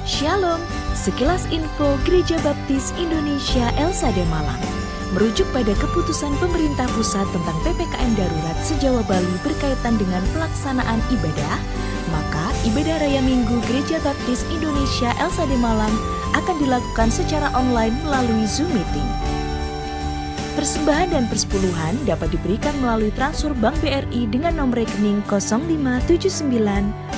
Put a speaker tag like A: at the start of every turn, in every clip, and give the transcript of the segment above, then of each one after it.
A: Shalom, sekilas info Gereja Baptis Indonesia Elsade Malang. Merujuk pada keputusan pemerintah pusat tentang PPKM darurat se-Jawa Bali berkaitan dengan pelaksanaan ibadah, maka ibadah Raya Minggu Gereja Baptis Indonesia Elsade Malang akan dilakukan secara online melalui Zoom Meeting. Persembahan dan persepuluhan dapat diberikan melalui transfer Bank BRI dengan nomor rekening 0579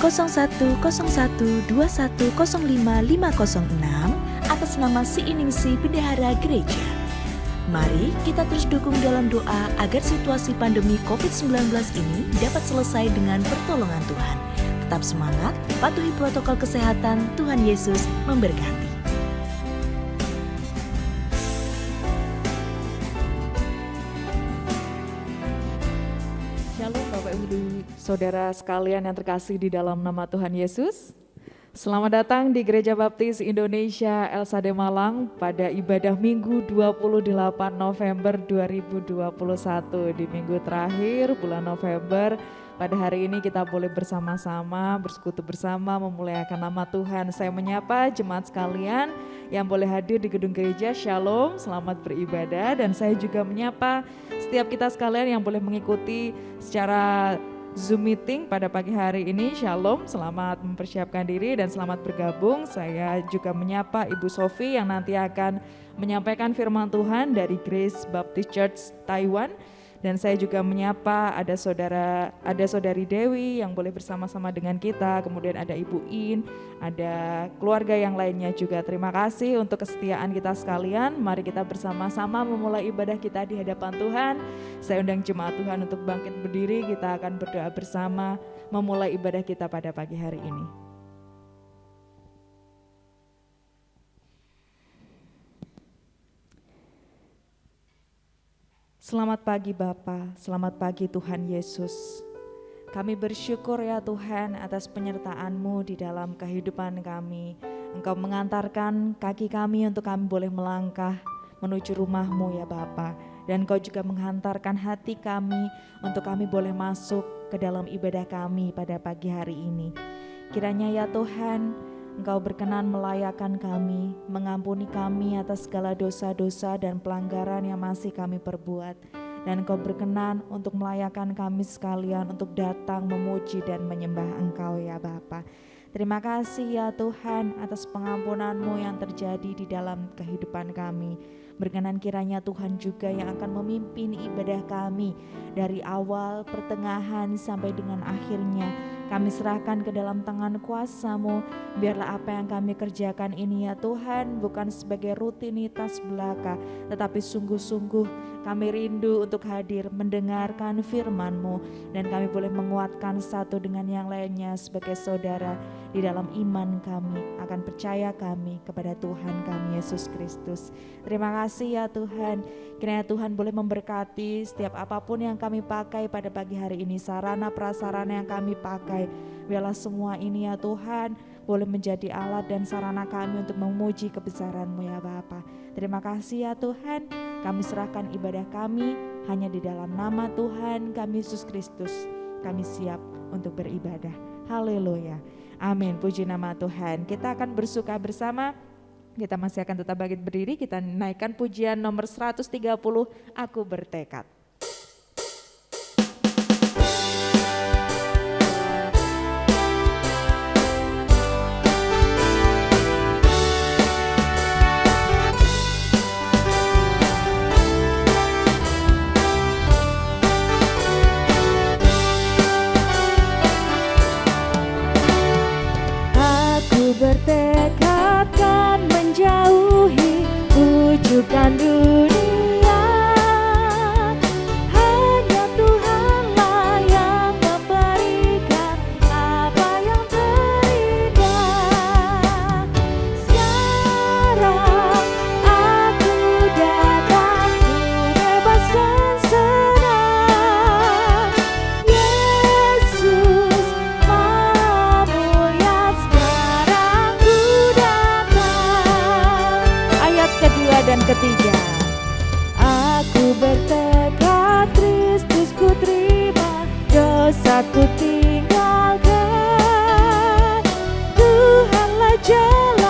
A: 0101 2105 506 atas nama Siiningsih Bendahara Gereja. Mari kita terus dukung dalam doa agar situasi pandemi COVID-19 ini dapat selesai dengan pertolongan Tuhan. Tetap semangat, patuhi protokol kesehatan, Tuhan Yesus memberkati.
B: Shalom Bapak Ibu Saudara sekalian yang terkasih di dalam nama Tuhan Yesus. Selamat datang di Gereja Baptis Indonesia Elsade Malang pada ibadah Minggu 28 November 2021. Di minggu terakhir bulan November, pada hari ini kita boleh bersama-sama, bersekutu bersama memuliakan nama Tuhan. Saya menyapa jemaat sekalian yang boleh hadir di gedung gereja. Shalom, selamat beribadah. Dan saya juga menyapa setiap kita sekalian yang boleh mengikuti secara Zoom meeting pada pagi hari ini. Shalom, selamat mempersiapkan diri dan selamat bergabung. Saya juga menyapa Ibu Sofi yang nanti akan menyampaikan firman Tuhan dari Grace Baptist Church Taiwan. Dan saya juga menyapa ada saudari Dewi yang boleh bersama-sama dengan kita. Kemudian ada Ibu In, ada keluarga yang lainnya juga. Terima kasih untuk kesetiaan kita sekalian. Mari kita bersama-sama memulai ibadah kita di hadapan Tuhan. Saya undang jemaat Tuhan untuk bangkit berdiri. Kita akan berdoa bersama memulai ibadah kita pada pagi hari ini. Selamat pagi Bapa, selamat pagi Tuhan Yesus. Kami bersyukur ya Tuhan atas penyertaan-Mu di dalam kehidupan kami. Engkau mengantarkan kaki kami untuk kami boleh melangkah menuju rumah-Mu ya Bapa. Dan Engkau juga menghantarkan hati kami untuk kami boleh masuk ke dalam ibadah kami pada pagi hari ini. Kiranya ya Tuhan, Engkau berkenan melayakkan kami, mengampuni kami atas segala dosa-dosa dan pelanggaran yang masih kami perbuat. Dan Engkau berkenan untuk melayakkan kami sekalian untuk datang memuji dan menyembah Engkau ya Bapa. Terima kasih ya Tuhan atas pengampunan-Mu yang terjadi di dalam kehidupan kami. Berkenan kiranya Tuhan juga yang akan memimpin ibadah kami dari awal, pertengahan sampai dengan akhirnya. Kami serahkan ke dalam tangan kuasa-Mu. Biarlah apa yang kami kerjakan ini ya Tuhan bukan sebagai rutinitas belaka, tetapi sungguh-sungguh kami rindu untuk hadir mendengarkan firman-Mu. Dan kami boleh menguatkan satu dengan yang lainnya sebagai saudara di dalam iman kami, akan percaya kami kepada Tuhan kami Yesus Kristus. Terima kasih ya Tuhan. Kiranya Tuhan boleh memberkati setiap apapun yang kami pakai pada pagi hari ini, sarana prasarana yang kami pakai. Biarlah semua ini ya Tuhan boleh menjadi alat dan sarana kami untuk memuji kebesaran-Mu ya Bapa. Terima kasih ya Tuhan. Kami serahkan ibadah kami hanya di dalam nama Tuhan kami Yesus Kristus. Kami siap untuk beribadah. Haleluya. Amin. Puji nama Tuhan. Kita akan bersuka bersama. Kita masih akan tetap bangkit berdiri. Kita naikkan pujian nomor 130. Aku bertekad.
C: Bertekad kan menjauhi rujukan dunia. Hanya Tuhanlah yang memberikan apa yang terindah. Sekarang aku datang, ku bebas dan senang. Yesus Maha Mulia, sekarang ku datang. Ayat kedua dan ketiga. Aku bertekad, Kristus ku terima, dosaku tinggalkan. Tuhanlah jalan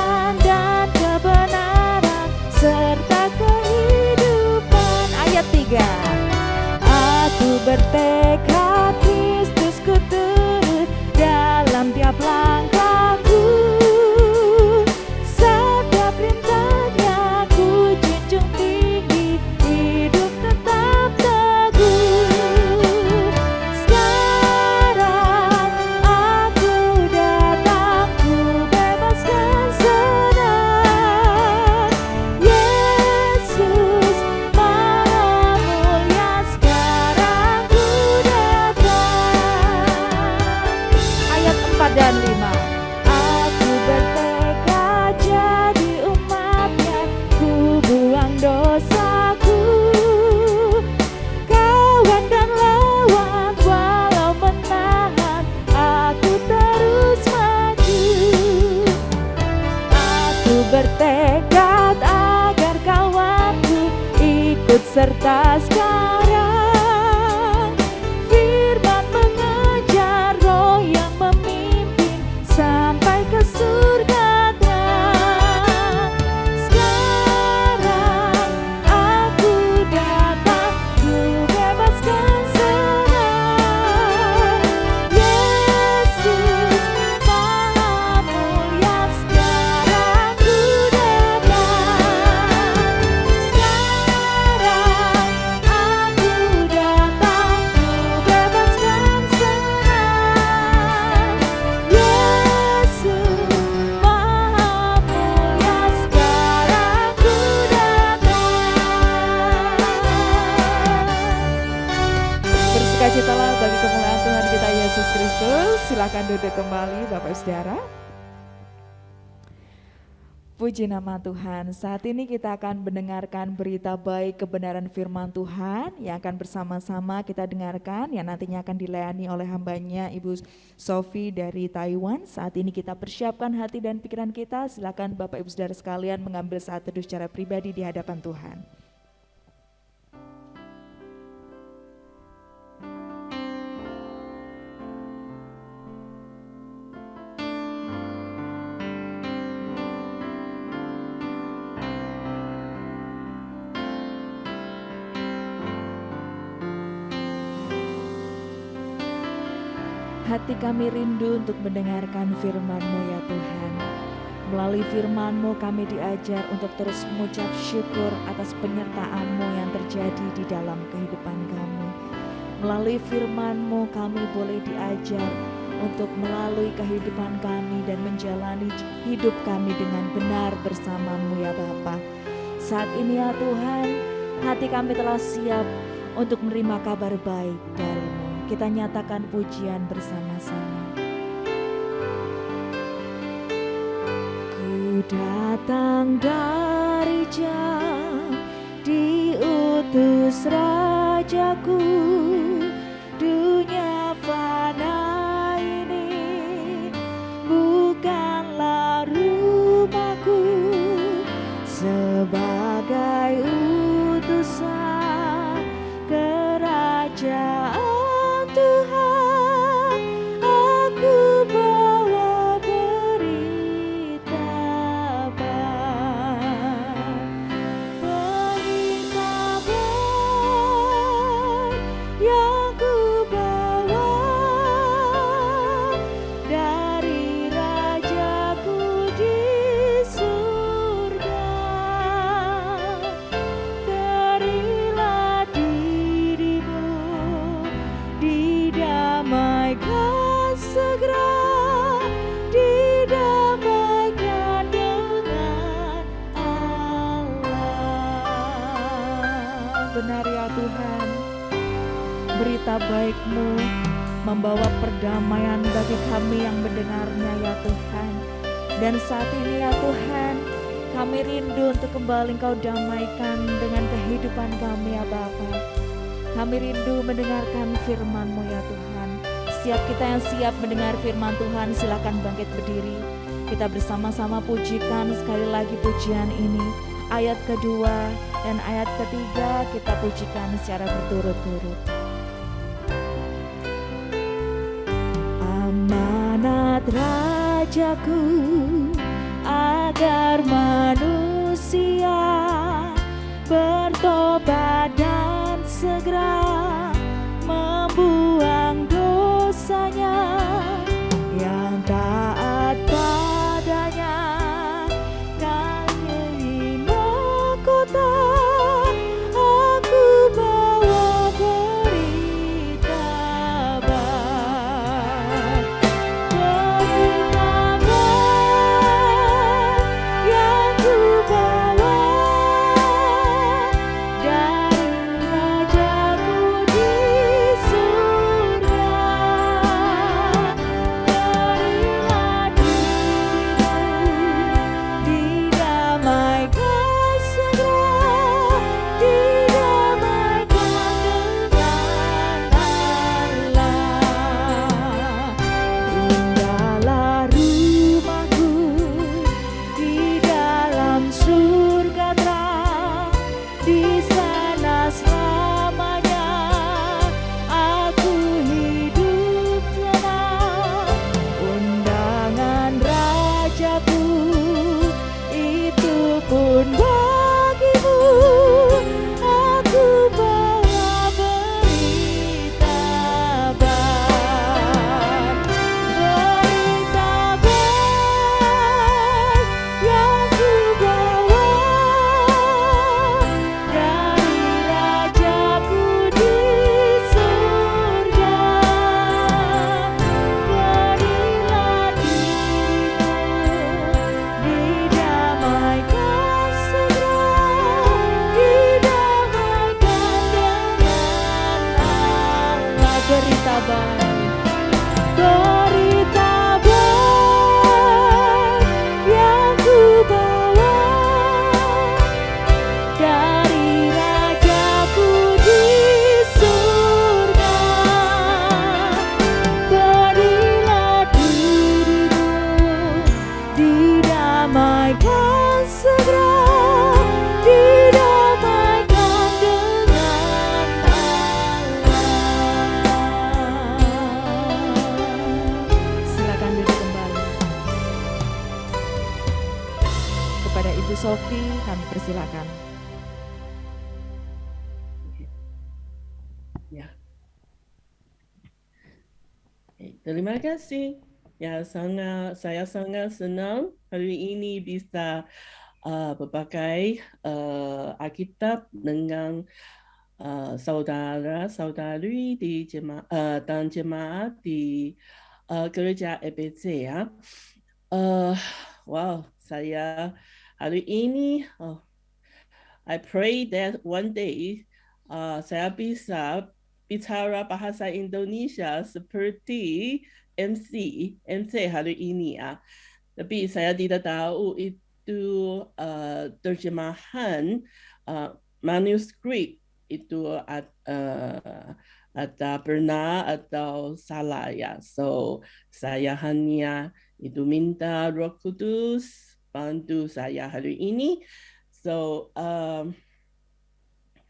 C: bertekad agar kawanku ikut serta sekarang. Firman mengejar, roh yang memimpin sampai ke surga terang. Sekarang aku datang, ku bebaskan senang. Yesus Maha Mulia, sekarang ku datang. Sekarang aku datang, ku bebaskan senang. Yesus Maha Mulia, sekarang ku datang.
B: Bersukacitalah bagi kemuliaan Tuhan kita Yesus Kristus. Silakan duduk kembali Bapak Saudara. Puji nama Tuhan. Saat ini kita akan mendengarkan berita baik kebenaran firman Tuhan yang akan bersama-sama kita dengarkan, yang nantinya akan dilayani oleh hambanya Ibu Sophie dari Taiwan. Saat ini kita persiapkan hati dan pikiran kita. Silakan Bapak Ibu Saudara sekalian mengambil saat teduh secara pribadi di hadapan Tuhan. Hati kami rindu untuk mendengarkan firman-Mu ya Tuhan. Melalui firman-Mu kami diajar untuk terus mengucap syukur atas penyertaan-Mu yang terjadi di dalam kehidupan kami. Melalui firman-Mu kami boleh diajar untuk melalui kehidupan kami dan menjalani hidup kami dengan benar bersama-Mu ya Bapa. Saat ini ya Tuhan, hati kami telah siap untuk menerima kabar baik dari-Mu. Kita nyatakan pujian bersama-sama. Ku datang dari jauh, diutus Rajaku. Dunia fana ini bukanlah rumahku. Sebagai utusan kerajaan Tuhan, aku bawa berita baik. Berita baik yang ku bawa dari Rajaku di surga. Berilah dirimu didamaikan segera, didamaikan dengan Allah. Benar ya Tuhan, berita baik-Mu membawa perdamaian bagi kami yang mendengarnya ya Tuhan. Dan saat ini ya Tuhan, kami rindu untuk kembali Engkau damaikan dengan kehidupan kami ya Bapa. Kami rindu mendengarkan firman-Mu ya Tuhan. Siap kita yang siap mendengar firman Tuhan, silakan bangkit berdiri. Kita bersama-sama pujikan sekali lagi pujian ini. Ayat kedua dan ayat ketiga kita pujikan secara berturut-turut. Amanat Rajaku agar manusia bertobat dan segera membuang dosanya, yang taat padanya kan jadi mahkota. Aku bawa berita baik, berita baik
C: Didamaikan segera, didamaikan dengan Allah.
B: Silakan duduk kembali. Kepada Ibu Sofi kami persilakan.
D: Ya. Terima kasih. Ya, saya sangat senang hari ini bisa berbagai Alkitab dengan saudara-saudari di dan jemaat di gereja EBC ya. Wow, saya hari ini I pray that one day saya bisa bicara bahasa Indonesia seperti MC hari ini ya. Tapi saya tidak tahu itu terjemahan manuskrip itu ada benar atau salah ya. So saya hanya itu minta Roh Kudus bantu saya hari ini. So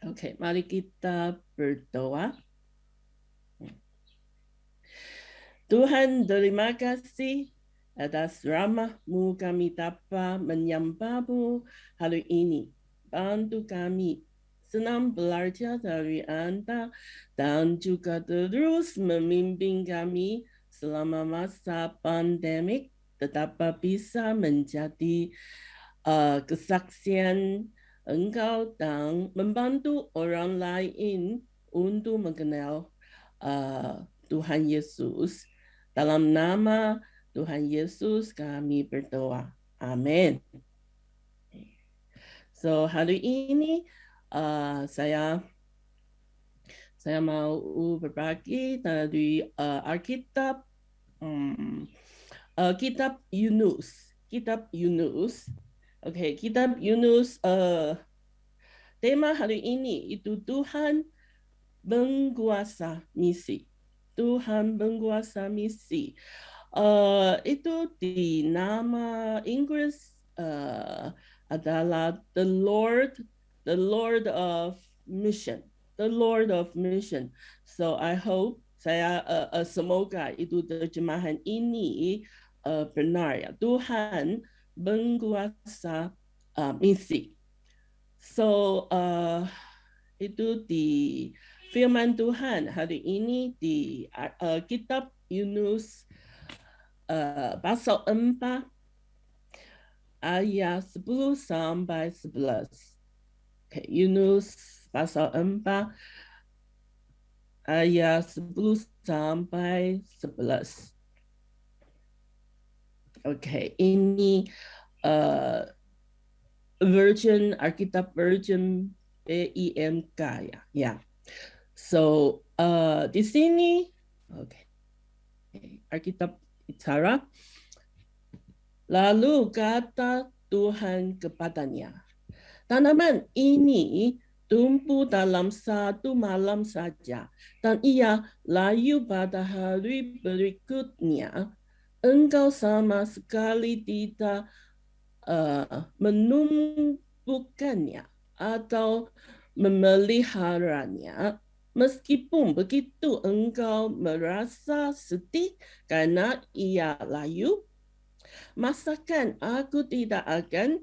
D: okay, mari kita berdoa. Tuhan, terima kasih atas rahmat-Mu kami dapat menyembah-Mu hari ini. Bantu kami senang belajar dari Anda dan juga terus memimpin kami selama masa pandemik tetap bisa menjadi kesaksian Engkau dan membantu orang lain untuk mengenal Tuhan Yesus. Dalam nama Tuhan Yesus kami berdoa. Amin. So hari ini saya mau berbagi dari Alkitab Kitab Yunus. Kitab Yunus. Okay, Kitab Yunus. Tema hari ini itu Tuhan menguasa misi. Tuhan menguasa misi. Itu di nama Inggris adalah the Lord of Mission. The Lord of Mission. So I hope semoga itu terjemahan ini benar ya. Tuhan menguasa misi. So itu di firman Tuhan hari ini di kitab Yunus pasal 4 ayat 10 sampai 11. Okay, Yunus pasal 4 ayat 10 sampai 11. Okay, ini Alkitab version BIMK ya. Ya. So di sini, okay, Alkitab bicara. Lalu kata Tuhan kepadanya, tanaman ini tumbuh dalam satu malam saja, dan ia layu pada hari berikutnya. Engkau sama sekali tidak menumbuhkannya atau memeliharanya. Meskipun begitu engkau merasa sedih karena ia layu, masakan aku tidak akan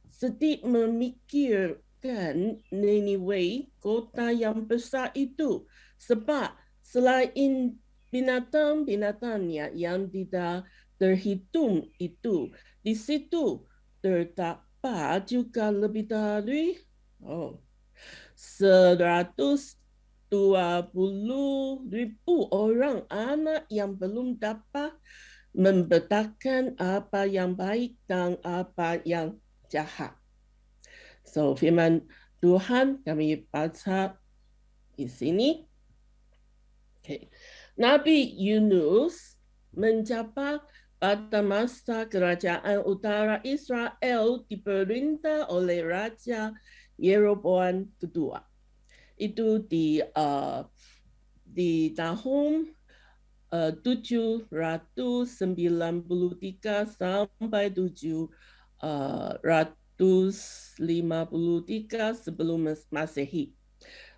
D: sedih memikirkan Niniwe, kota yang besar itu, sebab selain binatang-binatangnya yang tidak terhitung itu, di situ terdapat juga lebih dari 120,000 orang anak yang belum dapat membedakan apa yang baik dan apa yang jahat. So firman Tuhan kami baca di sini. Okay. Nabi Yunus menjabat pada masa kerajaan utara Israel diperintah oleh Raja Yeroboam kedua. Itu di tahun 793 sampai 753 sebelum Masehi.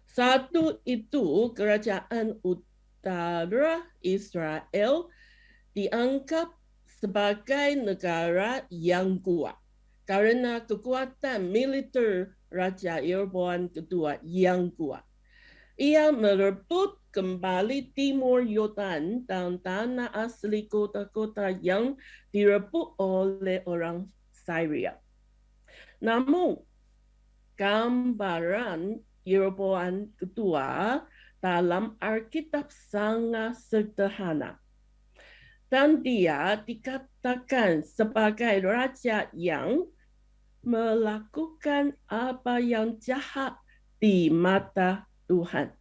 D: Satu itu kerajaan utara Israel dianggap sebagai negara yang kuat karena kekuatan militer Raja Yeroboam kedua yang kuat. Ia merebut kembali timur Yordan dan tanah asli kota-kota yang direbut oleh orang Syria. Namun, gambaran Yeroboam kedua dalam Alkitab sangat sederhana. Dan dia dikatakan sebagai raja yang melakukan apa yang jahat di mata Tuhan.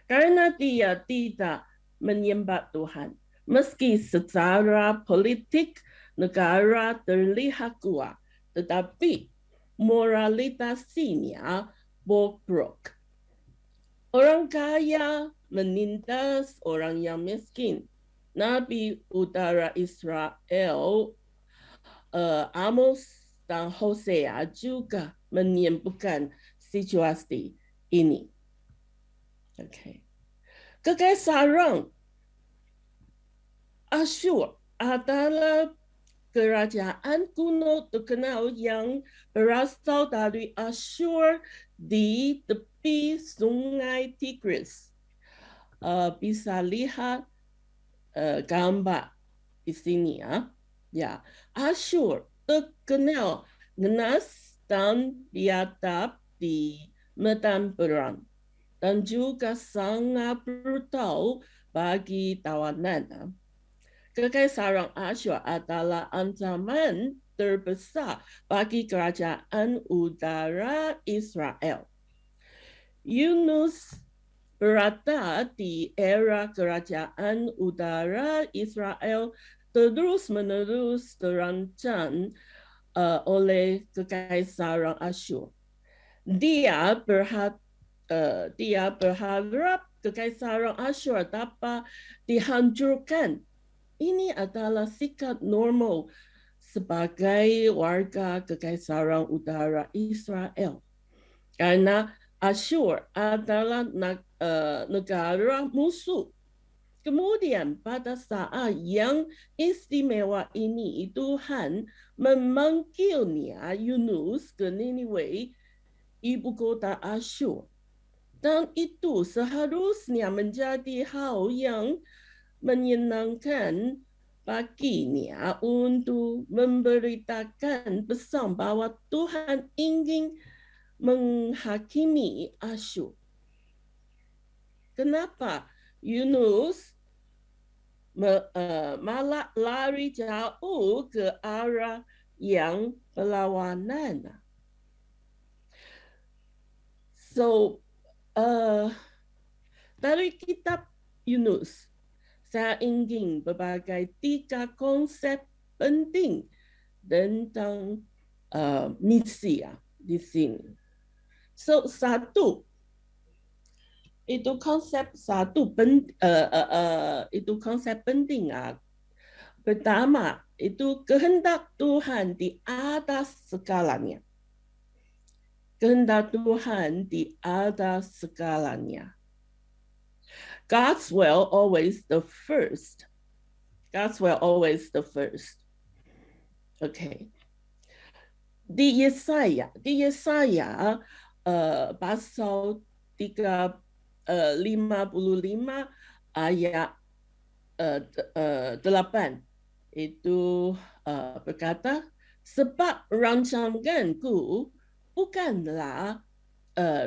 D: Karena dia tidak menyembah Tuhan. Meski secara politik negara terlihat kuat, tetapi moralitasnya bobrok. Orang kaya menindas orang yang miskin. Nabi utara Israel, Amos dan Hosea juga menyebutkan situasi ini. Okay. Kekaisaran Asyur adalah kerajaan kuno terkenal yang berasal dari Asyur di tepi sungai Tigris. Bisa lihat gambar di sini ya. Ya, Asyur terkenal ganas dan biadab di medan perang dan juga sangat brutal bagi tawanan. Kekaisaran Asyur adalah ancaman terbesar bagi kerajaan udara Israel. Yunus berada di era kerajaan udara Israel terus-menerus terancam oleh Kekaisaran Asyur. Dia berharap Kekaisaran Asyur dapat dihancurkan. Ini adalah sikap normal sebagai warga Kekaisaran udara Israel. Karena Asyur adalah negara musuh. Kemudian pada saat yang istimewa ini, Tuhan memanggilnya Yunus ke Niniwe, ibu kota Asyur. Dan itu seharusnya menjadi hal yang menyenangkan baginya untuk memberitakan pesan bahwa Tuhan ingin menghakimi Asyur. Kenapa Yunus malah lari jauh ke arah yang berlawanan? So, dari kitab Yunus, saya ingin berbagai 3 konsep penting tentang misi di sini. So, satu, itu konsep penting. Pertama, itu kehendak Tuhan di atas segalanya. Kehendak Tuhan di atas segalanya. God's will always the first. God's will always the first. Okay. Di Yesaya pasal 55 ayat 8 itu berkata, sebab rancanganku bukanlah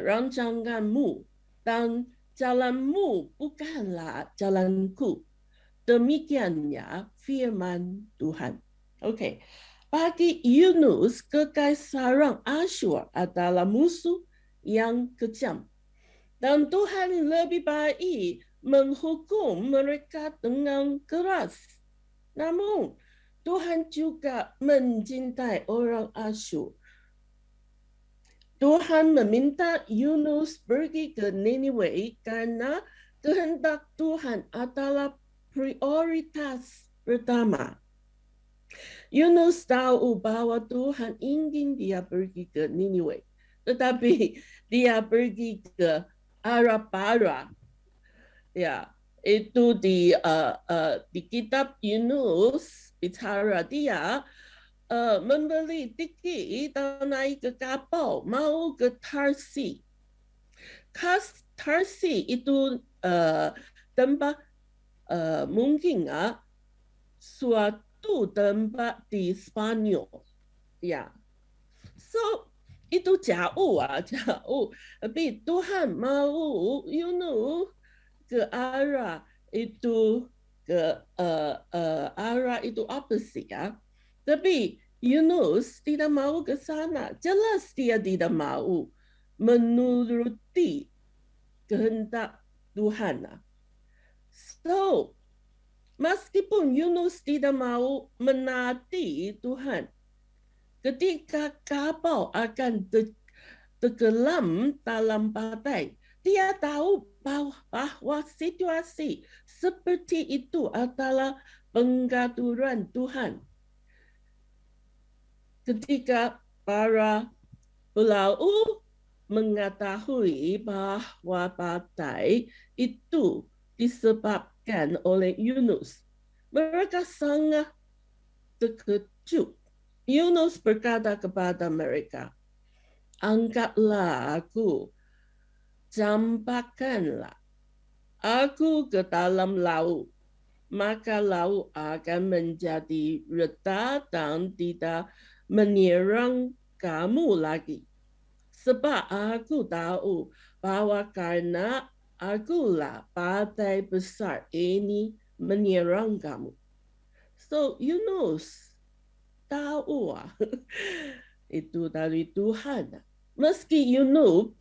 D: rancanganmu dan jalanmu bukanlah jalanku. Demikiannya firman Tuhan. Okay. Bagi Yunus, Kekaisaran Asyur adalah musuh yang kejam. Dan Tuhan lebih baik menghukum mereka dengan keras. Namun, Tuhan juga mencintai orang Asyur. Tuhan meminta Yunus pergi ke Niniwe karena kehendak Tuhan adalah prioritas pertama. Yunus tahu bahwa Tuhan ingin dia pergi ke Niniwe, tetapi dia pergi ke arah barat. Ya, itu di kitab Yunus bicara dia membeli tiket dan naik ke kapal mau ke Tarsi. Tarsi itu tempat mungkin suatu tempat di Spanyol. Ya, so itu jauh. Tapi Tuhan mau Yunus ke arah itu arah itu apa sih ya? Tapi Yunus tidak mau ke sana. Jelas dia tidak mau menuruti kehendak Tuhan. So, meskipun Yunus tidak mau menaati Tuhan, ketika kapal akan tenggelam dalam badai, dia tahu bahwa situasi seperti itu adalah pengaturan Tuhan. Ketika para pelaut mengetahui bahwa badai itu disebabkan oleh Yunus, mereka sangat terkejut. Yunus berkata kepada mereka, "Angkatlah aku, campakkanlah aku ke dalam laut, maka laut akan menjadi reda dan tidak menyerang kamu lagi. Sebab aku tahu bahwa karena akulah badai besar ini menyerang kamu." So Yunus tahu itu dari Tuhan. Meski Yunus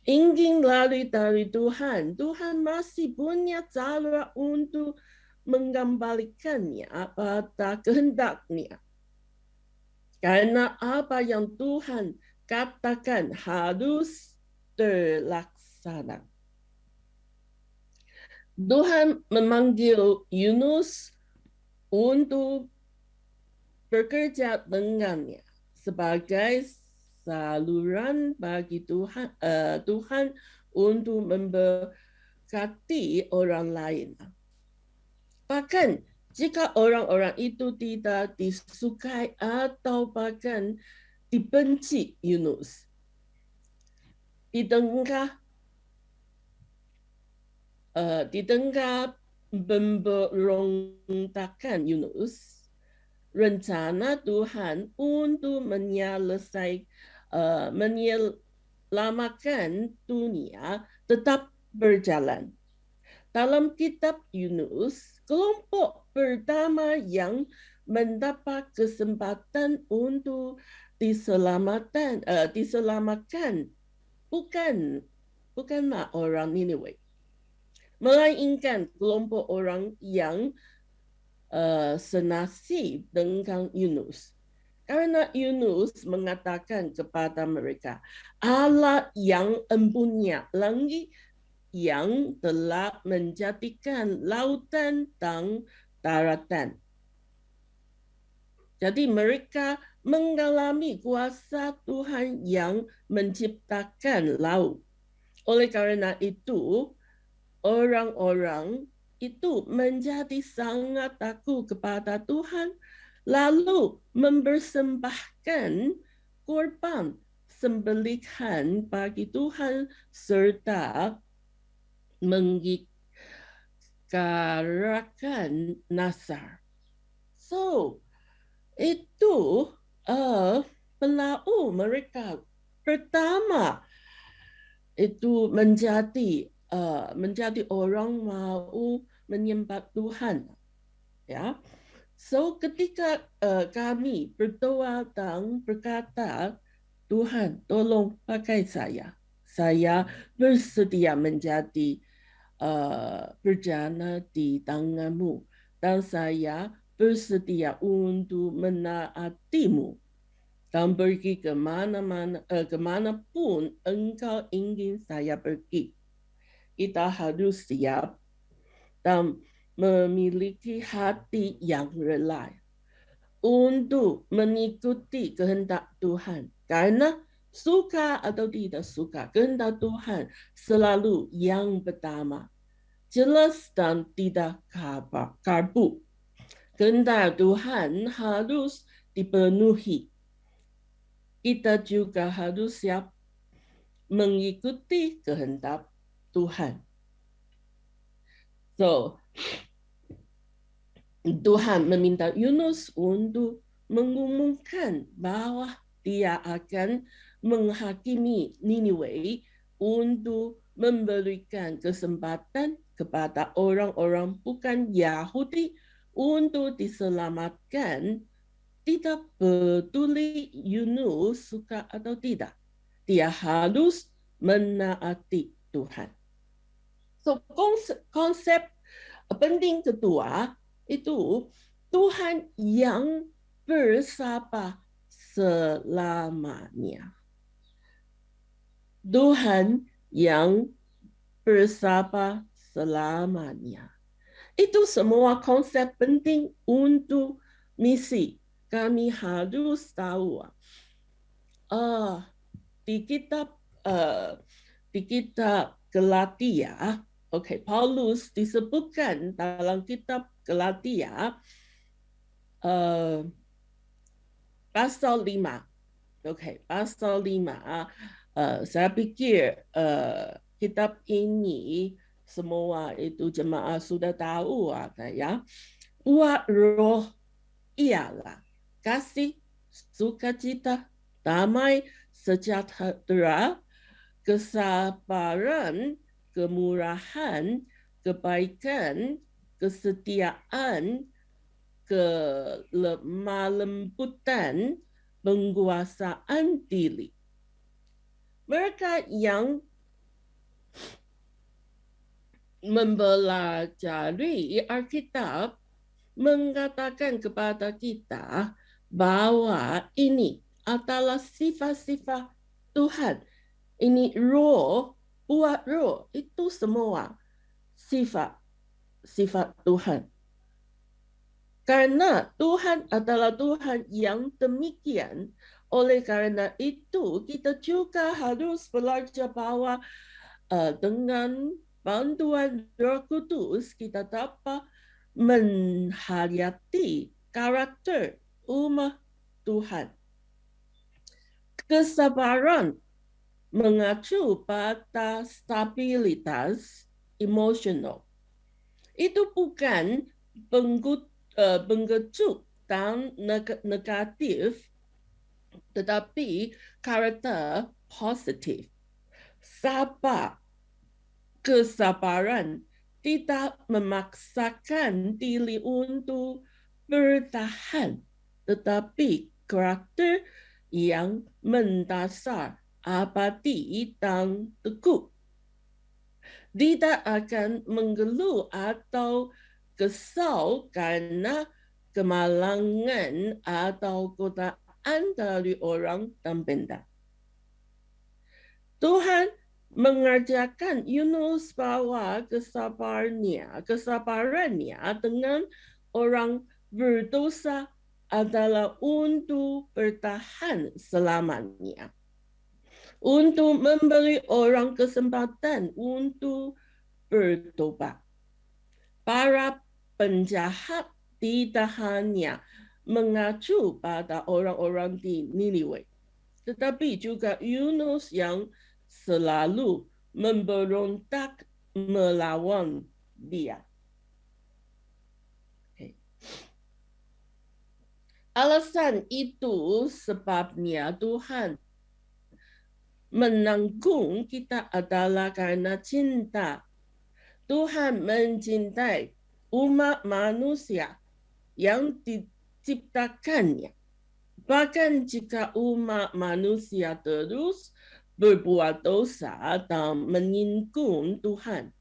D: ingin lari dari Tuhan, Tuhan masih punya cara untuk mengembalikannya pada kehendaknya. Karena apa yang Tuhan katakan harus terlaksana. Tuhan memanggil Yunus untuk bekerja dengannya sebagai saluran bagi Tuhan untuk memberkati orang lain. Bahkan jika orang-orang itu tidak disukai atau bahkan dibenci Yunus, di tengah pemberontakan Yunus, rencana Tuhan untuk menyelamatkan dunia tetap berjalan. Dalam kitab Yunus, kelompok pertama yang mendapat kesempatan untuk diselamatkan bukanlah orang Niniwe, melainkan kelompok orang yang senasib dengan Yunus. Karena Yunus mengatakan kepada mereka, Allah yang empunya langit, yang telah menjadikan lautan dan daratan. Jadi mereka mengalami kuasa Tuhan yang menciptakan laut. Oleh karena itu, orang-orang itu menjadi sangat takut kepada Tuhan, lalu mempersembahkan korban sembelihan bagi Tuhan serta mengikarakan Nazar. So, itu pelaut mereka pertama itu menjadi orang mau menyembah Tuhan. Ya. So ketika kami berdoa dan berkata, Tuhan tolong pakai saya. Saya bersedia menjadi berjana di tanganmu. Dan saya bersedia untuk menaatimu. Dan pergi kemanapun engkau ingin saya pergi. Kita harus siap. Dan memiliki hati yang relai untuk mengikuti kehendak Tuhan. Karena suka atau tidak suka, kehendak Tuhan selalu yang pertama. Jelas dan tidak kalbu. Kehendak Tuhan harus dipenuhi. Kita juga harus siap mengikuti kehendak Tuhan. So, Tuhan meminta Yunus untuk mengumumkan bahwa dia akan menghakimi Niniwe untuk memberikan kesempatan kepada orang-orang bukan Yahudi untuk diselamatkan. Tidak peduli Yunus suka atau tidak, dia harus menaati Tuhan. So konsep penting kedua itu Tuhan yang bersabar selamanya. Tuhan yang bersabar selamanya. Itu semua konsep penting untuk misi. Kami harus tahu di kitab Galatia, Paulus disebutkan dalam kitab Galatia pasal 5. Pasal 5. Saya pikir kitab ini semua itu jemaah sudah tahu ya. Buah roh ialah kasih, sukacita, damai, sejahtera, kesabaran, kemurahan, kebaikan, kesetiaan, kelemah lembutan, penguasaan diri. Mereka yang mempelajari Alkitab mengatakan kepada kita bahwa ini adalah sifat-sifat Tuhan. Ini roh, buah roh, itu semua sifat Tuhan. Karena Tuhan adalah Tuhan yang demikian, oleh karena itu kita juga harus belajar bahwa dengan bantuan Roh Kudus kita dapat menghayati karakter umat Tuhan. Kesabaran mengacu pada stabilitas emosional. Itu bukan pengecut dan negatif, tetapi karakter positif. Sabar, kesabaran tidak memaksakan diri untuk bertahan, tetapi karakter yang mendasar, abadi dan teguh. Tidak akan mengeluh atau kesal karena kemalangan atau godaan dari orang dan benda. Tuhan mengajarkan Yunus bahwa kesabarannya dengan orang berdosa adalah untuk bertahan selamanya. Untuk memberi orang kesempatan untuk bertobat. Para penjahat tidak hanya mengacu pada orang-orang di Niniwe, tetapi juga Yunus yang selalu memberontak melawan dia. Alasan itu sebabnya Tuhan menanggung kita adalah karena cinta. Tuhan mencintai umat manusia yang diciptakannya. Bahkan jika umat manusia terus berbuat dosa dan menyinggung Tuhan.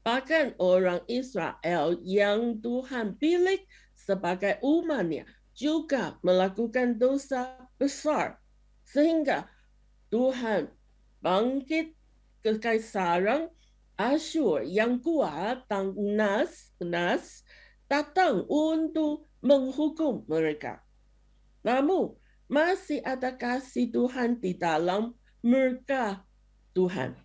D: Bahkan orang Israel yang Tuhan pilih sebagai umatnya juga melakukan dosa besar. Sehingga Tuhan bangkit kekaisaran Asyur yang kuat dan ganas datang untuk menghukum mereka. Namun, masih ada kasih Tuhan di dalam murka Tuhan.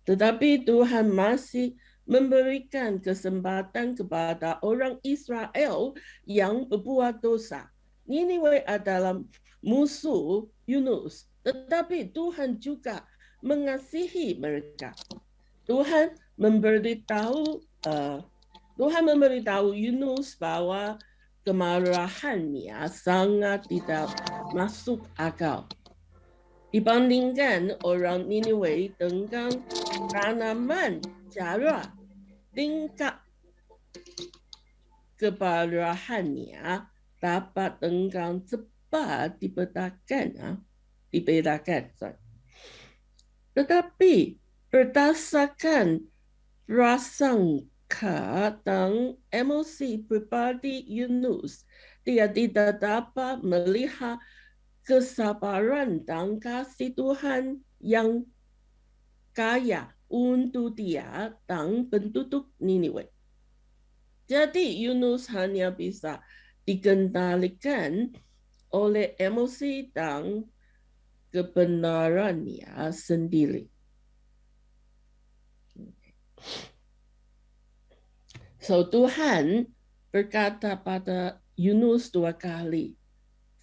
D: Tetapi Tuhan masih memberikan kesempatan kepada orang Israel yang berbuat dosa. Niniwe adalah musuh Yunus, tetapi Tuhan juga mengasihi mereka. Tuhan memberitahu Yunus bahwa kemarahannya sangat tidak masuk akal. Dibandingkan orang Niniwe dengan tanaman jara, tingkat kemarahannya dapat dengan cepat dibedakan. Tetapi berdasarkan prasangka dan emosi pribadi Yunus, dia tidak dapat melihat kesabaran dan kasih Tuhan yang kaya untuk dia dan penduduk Niniwe. Jadi Yunus hanya bisa dikendalikan oleh emosi dan kebenarannya sendiri. So Tuhan berkata pada Yunus 2 kali,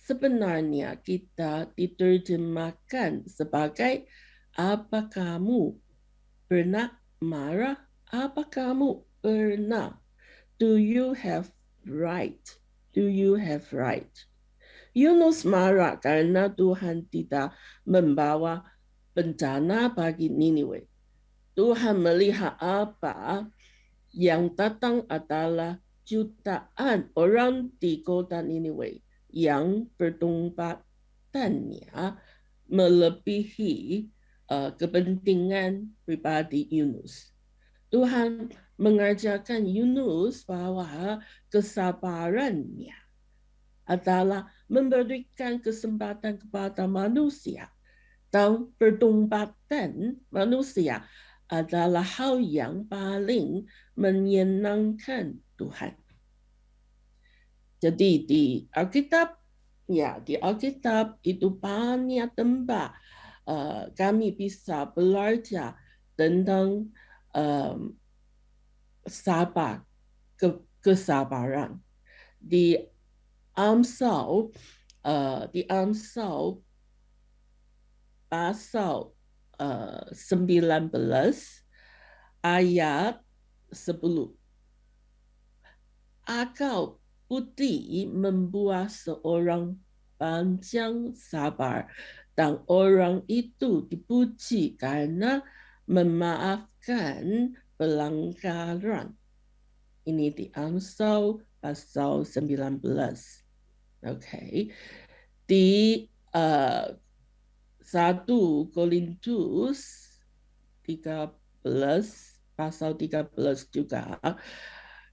D: sebenarnya kita diterjemahkan sebagai apa kamu pernah marah? Apa kamu pernah? Do you have right? Do you have right? Yunus marah karena Tuhan tidak membawa bencana bagi Niniwe. Tuhan melihat apa yang datang adalah jutaan orang di kota Niniwe yang pertompatannya melebihi kepentingan pribadi Yunus. Tuhan mengajarkan Yunus bahwa kesabarannya adalah memberikan kesempatan kepada manusia, dan pertompatan manusia adalah hal yang paling menyenangkan Tuhan. Jadi di Alkitab itu banyak tempat kami bisa belajar tentang sabar, kesabaran. Di Amsal pasal 19 ayat 10. Akal budi membuat seorang panjang sabar, dan orang itu dipuji karena memaafkan pelanggaran. Ini di Amsal pasal 19. Okay. Di 1 Korintus 13 pasal 13 juga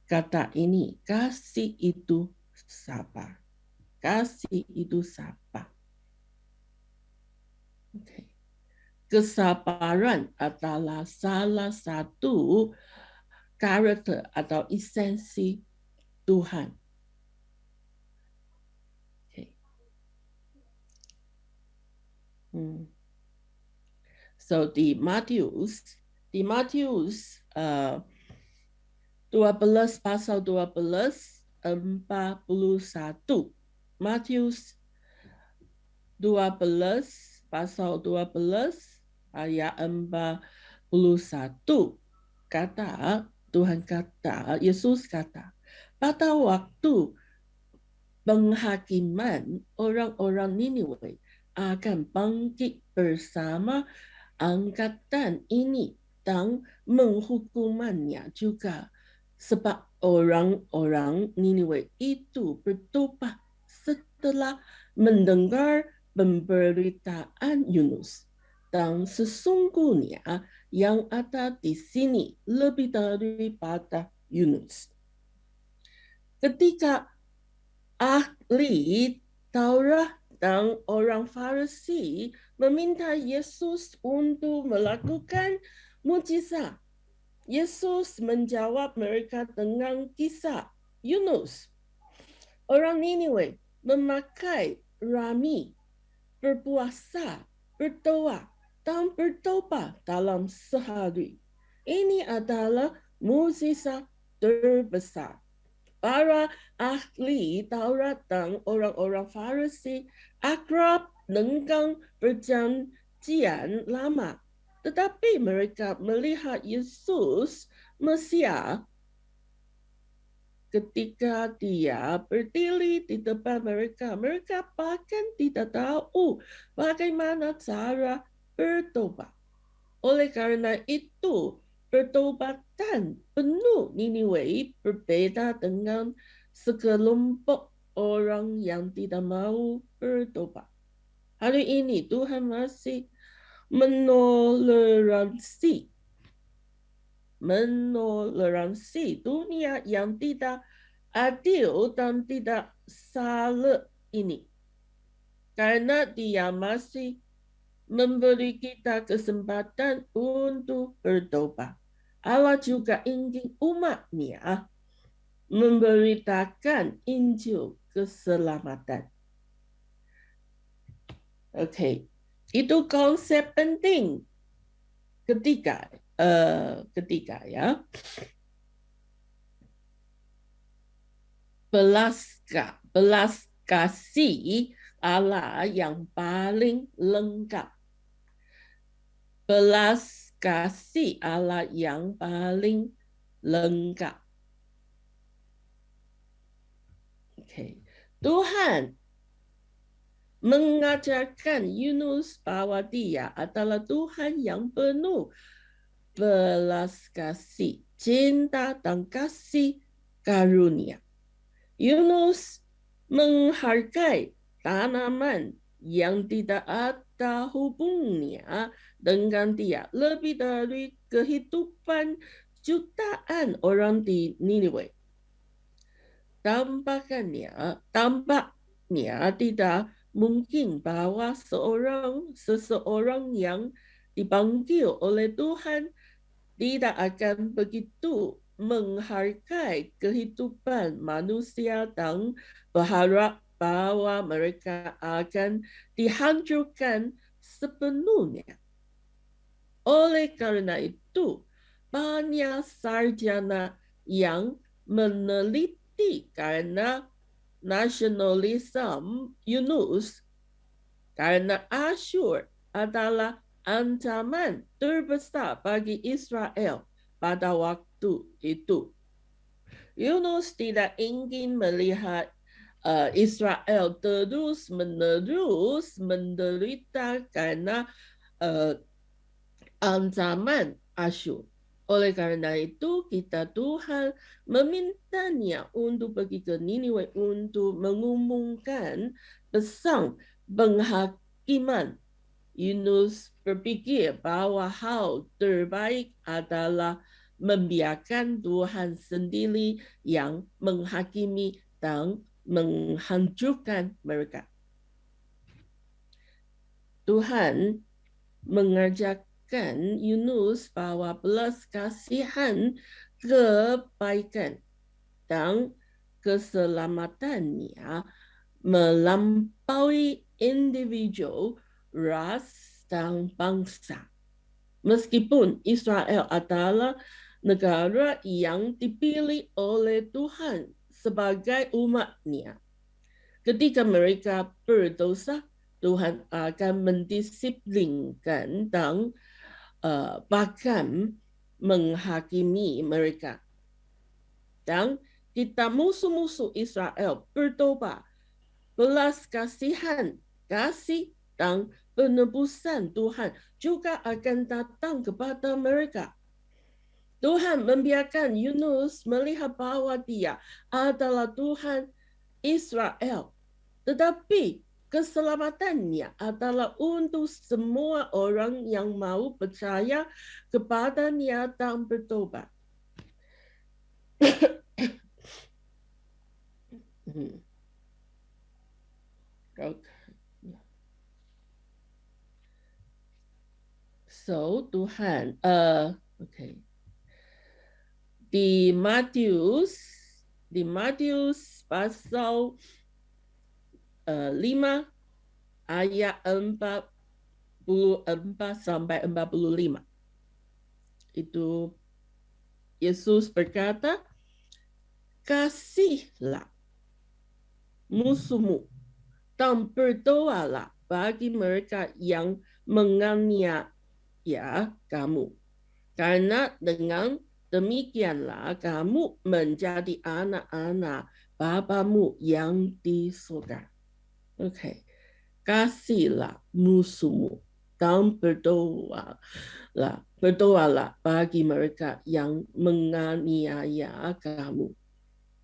D: kata ini, kasih itu sabar. Kasih itu sabar. Okay. Kesabaran adalah salah satu karakter atau esensi Tuhan. Okay. So di Matius 12 pasal 12 41. Matius 12 pasal 12 ayat 41 Yesus kata, pada waktu penghakiman orang-orang Niniwe akan bangkit bersama angkatan ini dan menghukumannya juga, sebab orang-orang Niniwe itu bertobat setelah mendengar pemberitaan Yunus, dan sesungguhnya yang ada di sini lebih daripada Yunus. Ketika ahli Taurat dan orang Farisi meminta Yesus untuk melakukan mukjizat, Yesus menjawab mereka dengan kisah Yunus. Orang Niniwe memakai rami, berpuasa, berdoa, dan bertobat dalam sehari. Ini adalah mukjizat terbesar. Para ahli Taurat dan orang-orang Farisi akrab dengan perjanjian lama. Tetapi mereka melihat Yesus Mesias ketika dia berdiri di depan mereka. Mereka bahkan tidak tahu bagaimana cara bertobat. Oleh karena itu, pertobatan penuh Niniwe berbeda dengan sekelompok orang yang tidak mau bertobat. Hari ini Tuhan masih menoleransi dunia yang tidak adil dan tidak salah ini. Karena dia masih memberi kita kesempatan untuk bertobat. Allah juga ingin umatnya memberitakan Injil keselamatan. Oke, itu konsep penting ketiga ya. Belas kasih Allah yang paling lengkap. Belas kasih Allah yang paling lengkap. Okay. Tuhan mengajarkan Yunus bahwa dia adalah Tuhan yang penuh belas kasih, cinta dan kasih karunia. Yunus menghargai tanaman yang tidak ada hubungannya dengan dia lebih dari kehidupan jutaan orang di Niniwe. Tampaknya tidak mungkin bahwa seseorang yang dipanggil oleh Tuhan tidak akan begitu menghargai kehidupan manusia dan berharap bahwa mereka akan dihancurkan sepenuhnya. Oleh karena itu, banyak sarjana yang meneliti karena nasionalisme Yunus karena Asyur adalah ancaman terbesar bagi Israel pada waktu itu. Yunus tidak ingin melihat Israel terus-menerus menderita karena ancaman Asyur. Oleh karena itu, Tuhan memintanya untuk pergi ke Niniwe untuk mengumumkan pesan penghakiman. Yunus berpikir bahwa hal terbaik adalah membiarkan Tuhan sendiri yang menghakimi dan menghancurkan mereka. Tuhan mengajarkan Yunus bahwa belas kasihan, kebaikan dan keselamatannya melampaui individu, ras dan bangsa. Meskipun Israel adalah negara yang dipilih oleh Tuhan sebagai umatnya, ketika mereka berdosa, Tuhan akan mendisiplinkan dan bahkan menghakimi mereka. Dan kita musuh-musuh Israel bertobat, belas kasihan, kasih dan penebusan Tuhan juga akan datang kepada mereka. Tuhan membiarkan Yunus melihat bahwa dia adalah Tuhan Israel. Tetapi keselamatannya adalah untuk semua orang yang mau percaya kepadanya dan bertobat. So Tuhan, okay. di Matius pasal 5 ayat 44 sampai 45. Itu Yesus berkata, kasihlah musuhmu dan berdoalah bagi mereka yang menganiaya kamu. Karena dengan demikianlah kamu menjadi anak-anak Bapamu yang di surga. Okay. Kasihlah musuhmu dan berdoalah bagi mereka yang menganiaya kamu.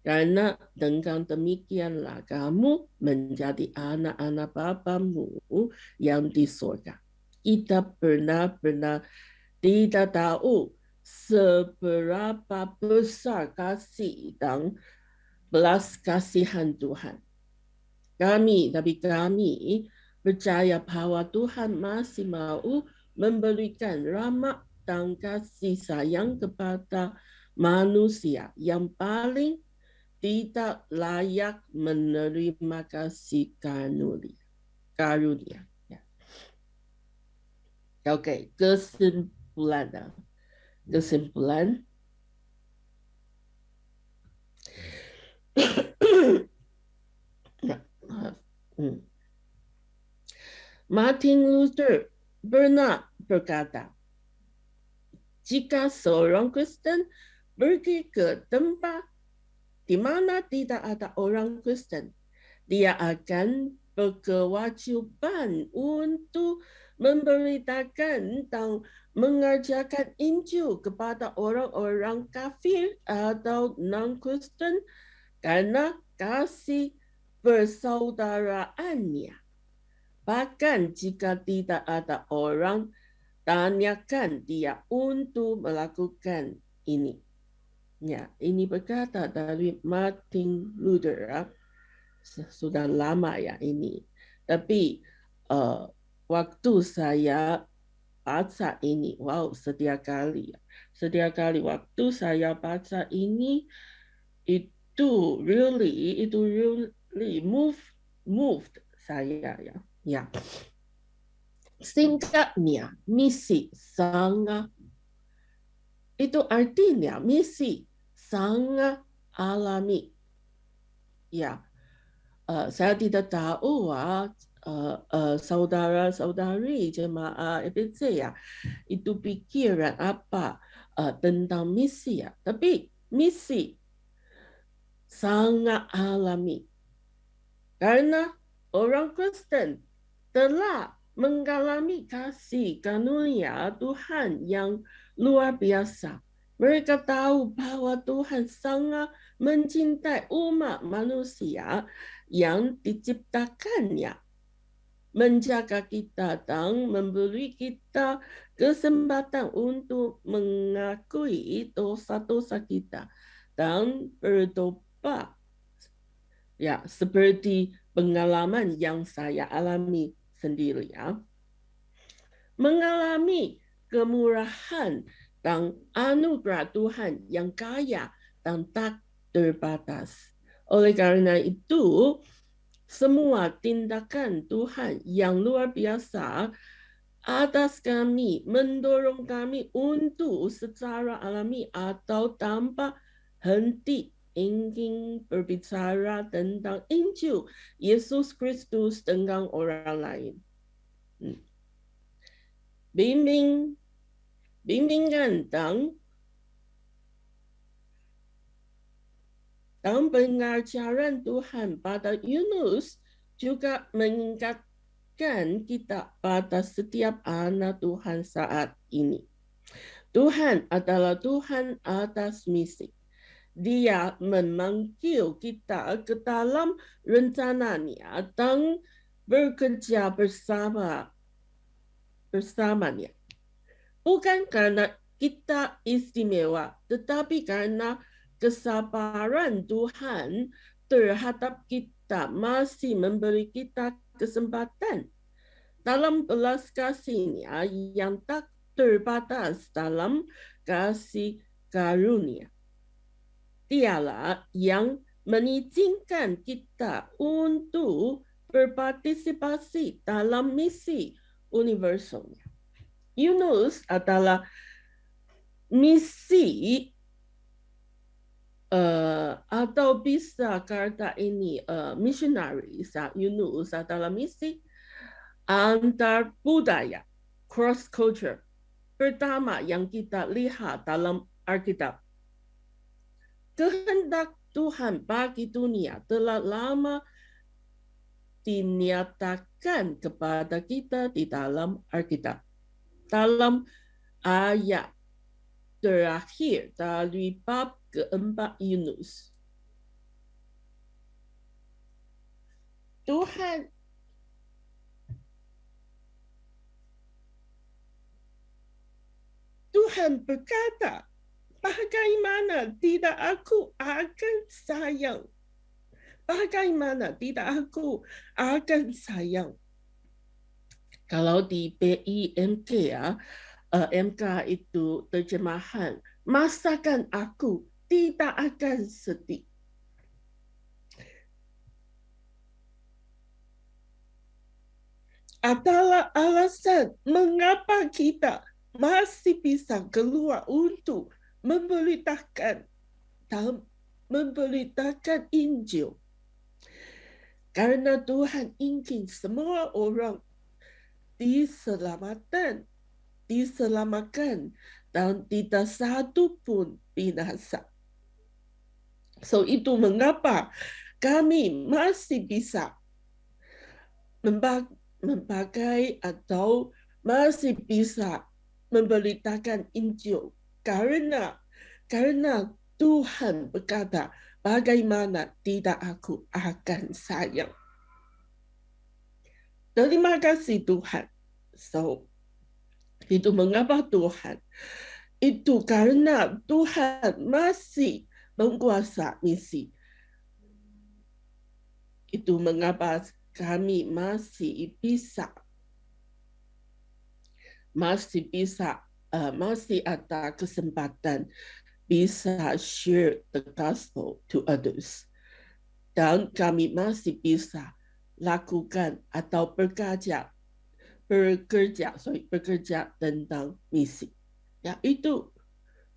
D: Karena dengan demikianlah kamu menjadi anak-anak Bapamu yang di surga. Kita benar-benar tidak tahu seberapa besar kasih dan belas kasihan Tuhan. Kami percaya bahwa Tuhan masih mau memberikan rahmat dan kasih sayang kepada manusia yang paling tidak layak menerima kasih karunia. Ya. Oke, kesimpulan. Martin Luther pernah berkata, jika seorang Kristen pergi ke tempat di mana tidak ada orang Kristen, dia akan berkewajiban untuk memberitakan dan mengajarkan Injil kepada orang-orang kafir atau non-Kristen karena kasih persaudaraannya. Bahkan jika tidak ada orang, tanyakan dia untuk melakukan ini. Ya, ini berkata dari Martin Luther. Sudah lama ya ini. Tapi waktu saya baca ini, wow, setiap kali waktu saya baca ini, itu really moved saya ya. Ya. Singkatnya, misi sangat, itu artinya misi sangat alami. Ya, saya tidak tahu saudara-saudari jemaah EBC ya, itu pikiran apa tentang misi ya. Tapi misi sangat alami. Karena orang Kristen telah mengalami kasih karunia Tuhan yang luar biasa. Mereka tahu bahwa Tuhan sangat mencintai umat manusia yang diciptakannya, menjaga kita dan memberi kita kesempatan untuk mengakui dosa-dosa kita dan bertobat. Ya, seperti pengalaman yang saya alami sendiri ya. Mengalami kemurahan dan anugerah Tuhan yang kaya dan tak terbatas. Oleh karena itu, semua tindakan Tuhan yang luar biasa atas kami mendorong kami untuk secara alami atau tanpa henti ingin berbicara tentang Injil Yesus Kristus dengan orang lain. Bimbingan dan pengajaran Tuhan pada Yunus juga mengingatkan kita pada setiap anak Tuhan saat ini. Tuhan adalah Tuhan atas misi. Dia memanggil kita ke dalam rencananya dan bekerja bersamanya. Bukan karena kita istimewa, tetapi karena kesabaran Tuhan terhadap kita masih memberi kita kesempatan dalam belas kasih-Nya yang tak terbatas dalam kasih karunia. Dialah yang mengizinkan kita untuk berpartisipasi dalam misi universalnya. Yunus adalah misi atau bisa kata ini missionaries. Yunus adalah misi antar budaya, cross culture pertama yang kita lihat dalam Alkitab. Kehendak Tuhan bagi dunia telah lama dinyatakan kepada kita di dalam Alkitab. Dalam ayat terakhir dari bab keempat Yunus. Tuhan berkata, bagaimana tidak aku akan sayang? Bagaimana tidak aku akan sayang? Kalau di BIMK MK itu terjemahan, masakan aku tidak akan sedih. Adalah alasan mengapa kita masih bisa keluar untuk memberitakan Injil. Karena Tuhan ingin semua orang diselamatkan dan tidak satu pun binasa. So itu mengapa kami masih bisa memakai atau masih bisa memberitakan Injil karena Tuhan berkata, bagaimana tidak aku akan sayang. Terima kasih Tuhan. So itu mengapa Tuhan? Itu karena Tuhan masih menguasai misi. Itu mengapa kami masih ada kesempatan bisa share the gospel to others. Dan kami masih bisa lakukan atau bekerja tentang misi. Ya, itu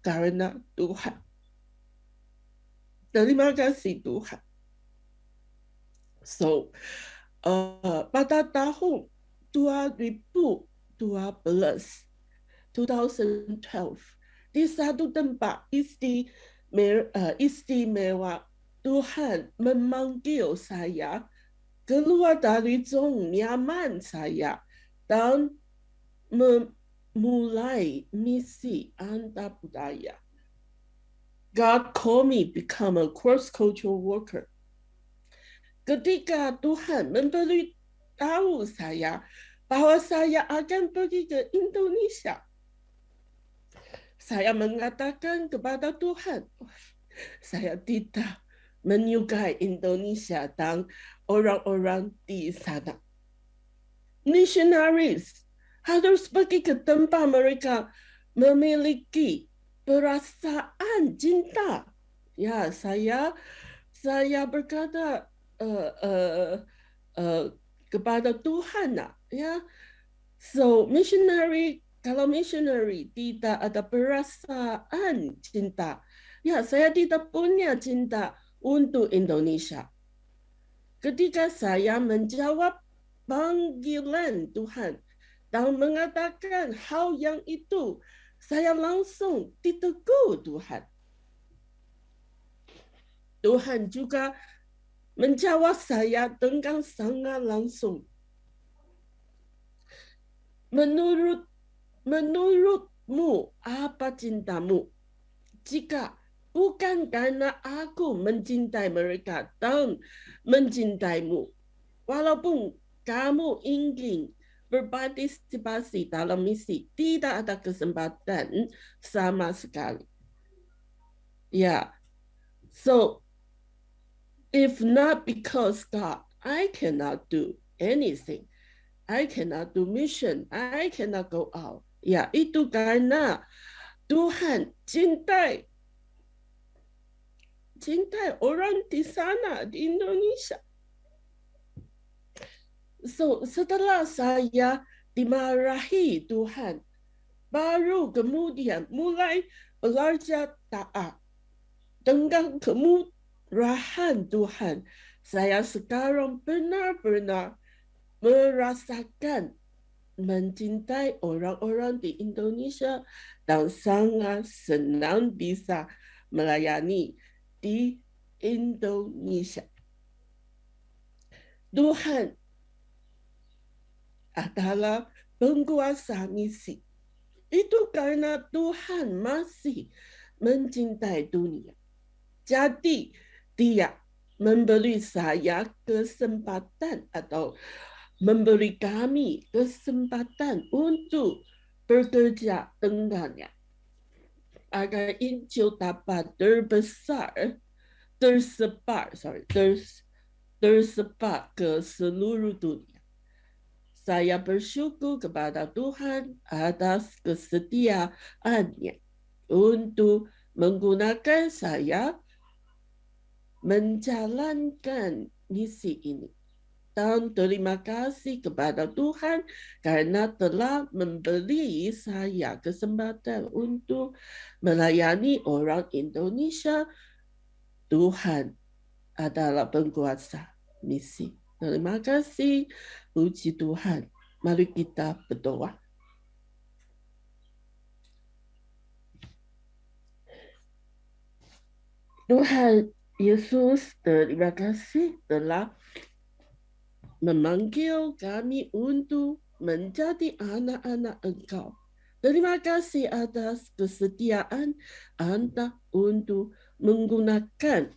D: karena Tuhan. Terima kasih Tuhan. So, pada tahun 2012, di satu tempat istimewa, Tuhan memanggil saya keluar dari zona nyaman saya dan memulai misi antar budaya. God called me become a cross-cultural worker. Ketika Tuhan memberitahu saya bahwa saya akan pergi ke Indonesia, saya mengatakan kepada Tuhan, saya tidak menyukai Indonesia dan orang-orang di sana. Missionaries harus pergi ke tempat mereka memiliki perasaan cinta. Ya, saya berkata kepada Tuhan, ya. So kalau missionary tidak ada perasaan cinta, ya saya tidak punya cinta untuk Indonesia. Ketika saya menjawab panggilan Tuhan dan mengatakan hal yang itu, saya langsung ditegur Tuhan. Tuhan juga menjawab saya dengan sangat langsung. Menurutmu apa cintamu? Jika bukan karena aku mencintai mereka dan mencintaimu, walaupun kamu ingin berpartisipasi dalam misi, tidak ada kesempatan sama sekali. Ya, so if not because God, I cannot do anything. I cannot do mission. I cannot go out. Ya, itu karena Tuhan cintai mencintai orang di sana di Indonesia. So, setelah saya dimarahi Tuhan, baru kemudian mulai belajar taat. Dengan kemurahan Tuhan, saya sekarang benar-benar merasakan mencintai orang-orang di Indonesia dan sangat senang bisa melayani di Indonesia. Tuhan adalah penguasa misi. Itu karena Tuhan masih mencintai dunia. Jadi dia memberi saya kesempatan atau memberi kami kesempatan untuk bekerja dengannya agar Injil dapat tersebar ke seluruh dunia. Saya bersyukur kepada Tuhan atas kesetiaannya untuk menggunakan saya menjalankan misi ini. Dan terima kasih kepada Tuhan karena telah memberi saya kesempatan untuk melayani orang Indonesia. Tuhan adalah penguasa misi. Terima kasih, puji Tuhan. Mari kita berdoa. Tuhan Yesus, terima kasih telah memanggil kami untuk menjadi anak-anak Engkau. Terima kasih atas kesetiaan Anda untuk menggunakan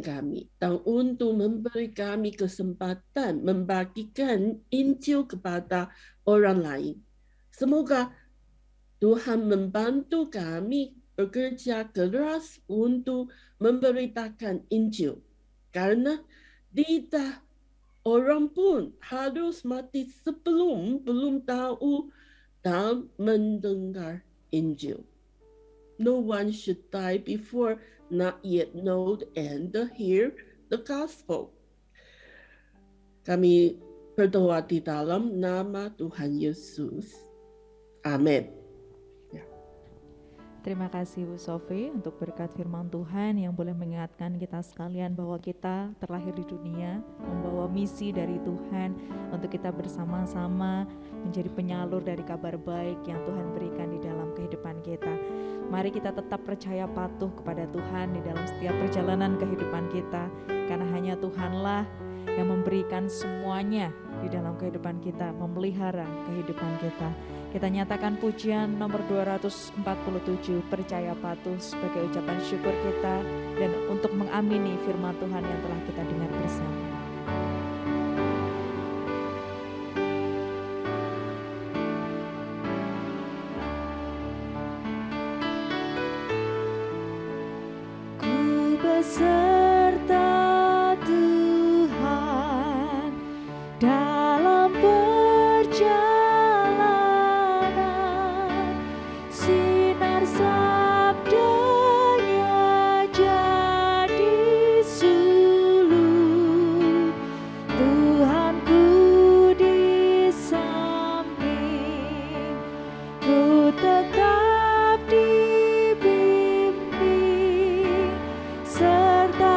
D: kami dan untuk memberi kami kesempatan membagikan Injil kepada orang lain. Semoga Tuhan membantu kami bekerja keras untuk memberitakan Injil. Karena tidak orang pun harus mati sebelum belum tahu dan mendengar Injil. No one should die before not yet know and hear the gospel. Kami berdoa di dalam nama Tuhan Yesus. Amin.
B: Terima kasih Bu Sofi untuk berkat firman Tuhan yang boleh mengingatkan kita sekalian bahwa kita terlahir di dunia membawa misi dari Tuhan untuk kita bersama-sama menjadi penyalur dari kabar baik yang Tuhan berikan di dalam kehidupan kita. Mari kita tetap percaya patuh kepada Tuhan di dalam setiap perjalanan kehidupan kita, karena hanya Tuhanlah yang memberikan semuanya di dalam kehidupan kita, memelihara kehidupan kita. Kita nyatakan pujian nomor 247, percaya patuh, sebagai ucapan syukur kita dan untuk mengamini firman Tuhan yang telah kita dengar bersama.
C: Ku beserta Tuhan dalam perjalanan, sinar sabdanya jadi suluh, Tuhanku di samping, ku tetap dibimbing serta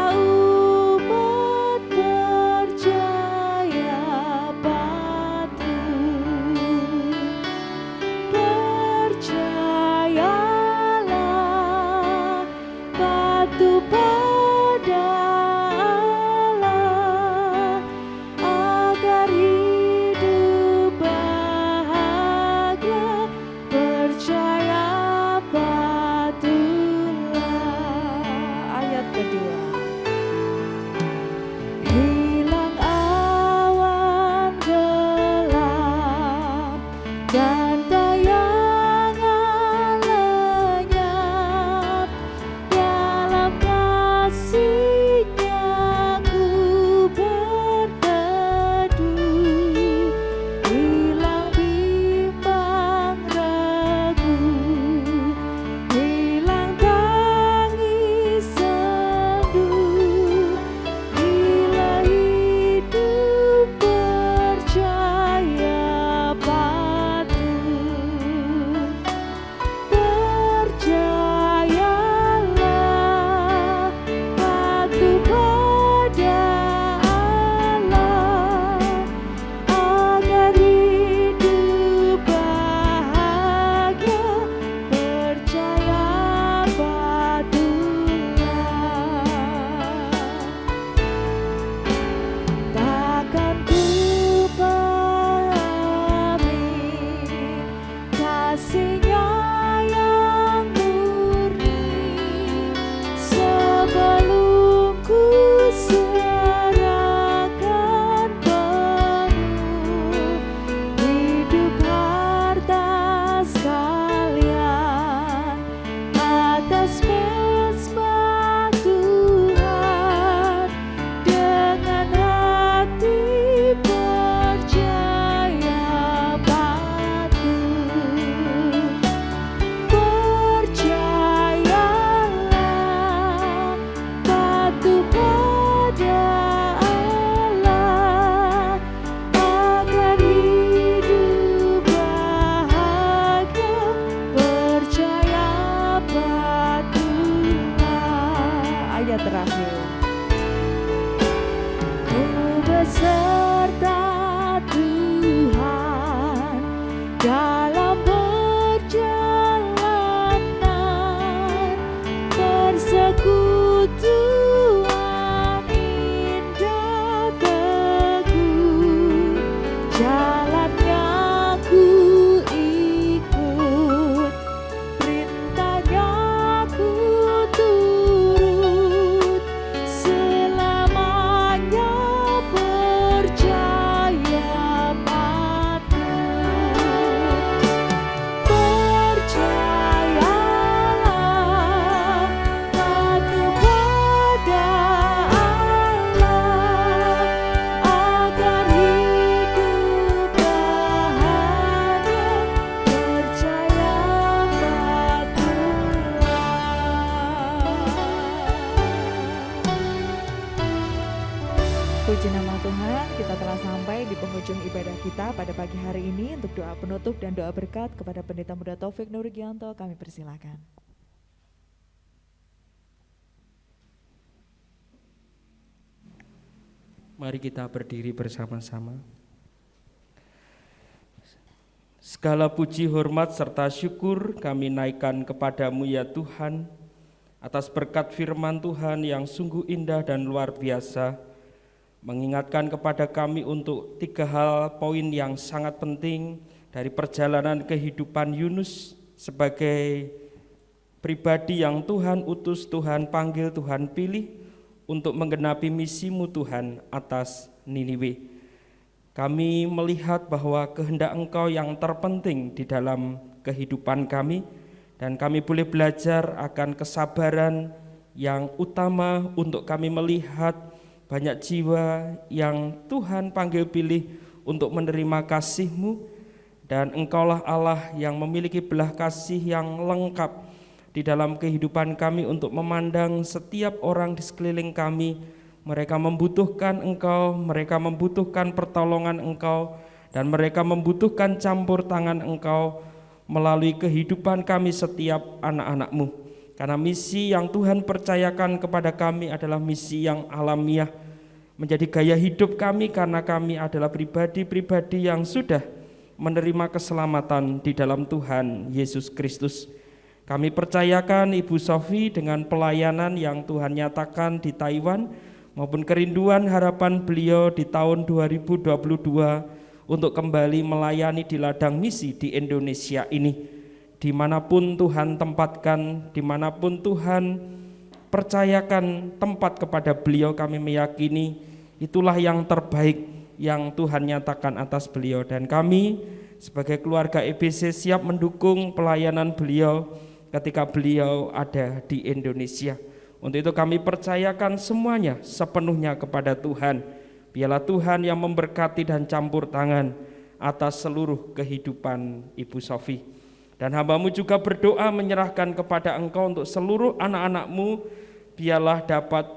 C: beserta Tuhan dalam perjalanan persekutuan indah teguh, jalannya ku ikut, perintahnya ku turut, selamanya percaya patuh. Percayalah patuh pada Allah, agar hidup bahagia, percaya patuh.
B: Puji nama Tuhan, kita telah sampai di penghujung ibadah kita pada pagi hari ini. Untuk doa penutup dan doa berkat kepada Pendeta Muda Taufik Nurgianto, kami persilakan.
E: Mari kita berdiri bersama-sama. Segala puji, hormat, serta syukur kami naikkan kepadamu ya Tuhan, atas berkat firman Tuhan yang sungguh indah dan luar biasa, mengingatkan kepada kami untuk 3 hal poin yang sangat penting dari perjalanan kehidupan Yunus sebagai pribadi yang Tuhan utus, Tuhan panggil, Tuhan pilih untuk menggenapi misimu Tuhan atas Niniwe. Kami melihat bahwa kehendak Engkau yang terpenting di dalam kehidupan kami, dan kami boleh belajar akan kesabaran yang utama untuk kami melihat banyak jiwa yang Tuhan panggil pilih untuk menerima kasih-Mu, dan Engkaulah Allah yang memiliki belah kasih yang lengkap di dalam kehidupan kami untuk memandang setiap orang di sekeliling kami. Mereka membutuhkan Engkau, mereka membutuhkan pertolongan Engkau, dan mereka membutuhkan campur tangan Engkau melalui kehidupan kami setiap anak-anak-Mu. Karena misi yang Tuhan percayakan kepada kami adalah misi yang alamiah, menjadi gaya hidup kami karena kami adalah pribadi-pribadi yang sudah menerima keselamatan di dalam Tuhan Yesus Kristus. Kami percayakan Ibu Sofi dengan pelayanan yang Tuhan nyatakan di Taiwan, maupun kerinduan harapan beliau di tahun 2022 untuk kembali melayani di ladang misi di Indonesia ini. Dimanapun Tuhan tempatkan, dimanapun Tuhan percayakan tempat kepada beliau, kami meyakini itulah yang terbaik yang Tuhan nyatakan atas beliau. Dan kami sebagai keluarga EBC siap mendukung pelayanan beliau ketika beliau ada di Indonesia. Untuk itu kami percayakan semuanya sepenuhnya kepada Tuhan. Biarlah Tuhan yang memberkati dan campur tangan atas seluruh kehidupan Ibu Sofi. Dan hamba-Mu juga berdoa menyerahkan kepada Engkau untuk seluruh anak-anak-Mu, biarlah dapat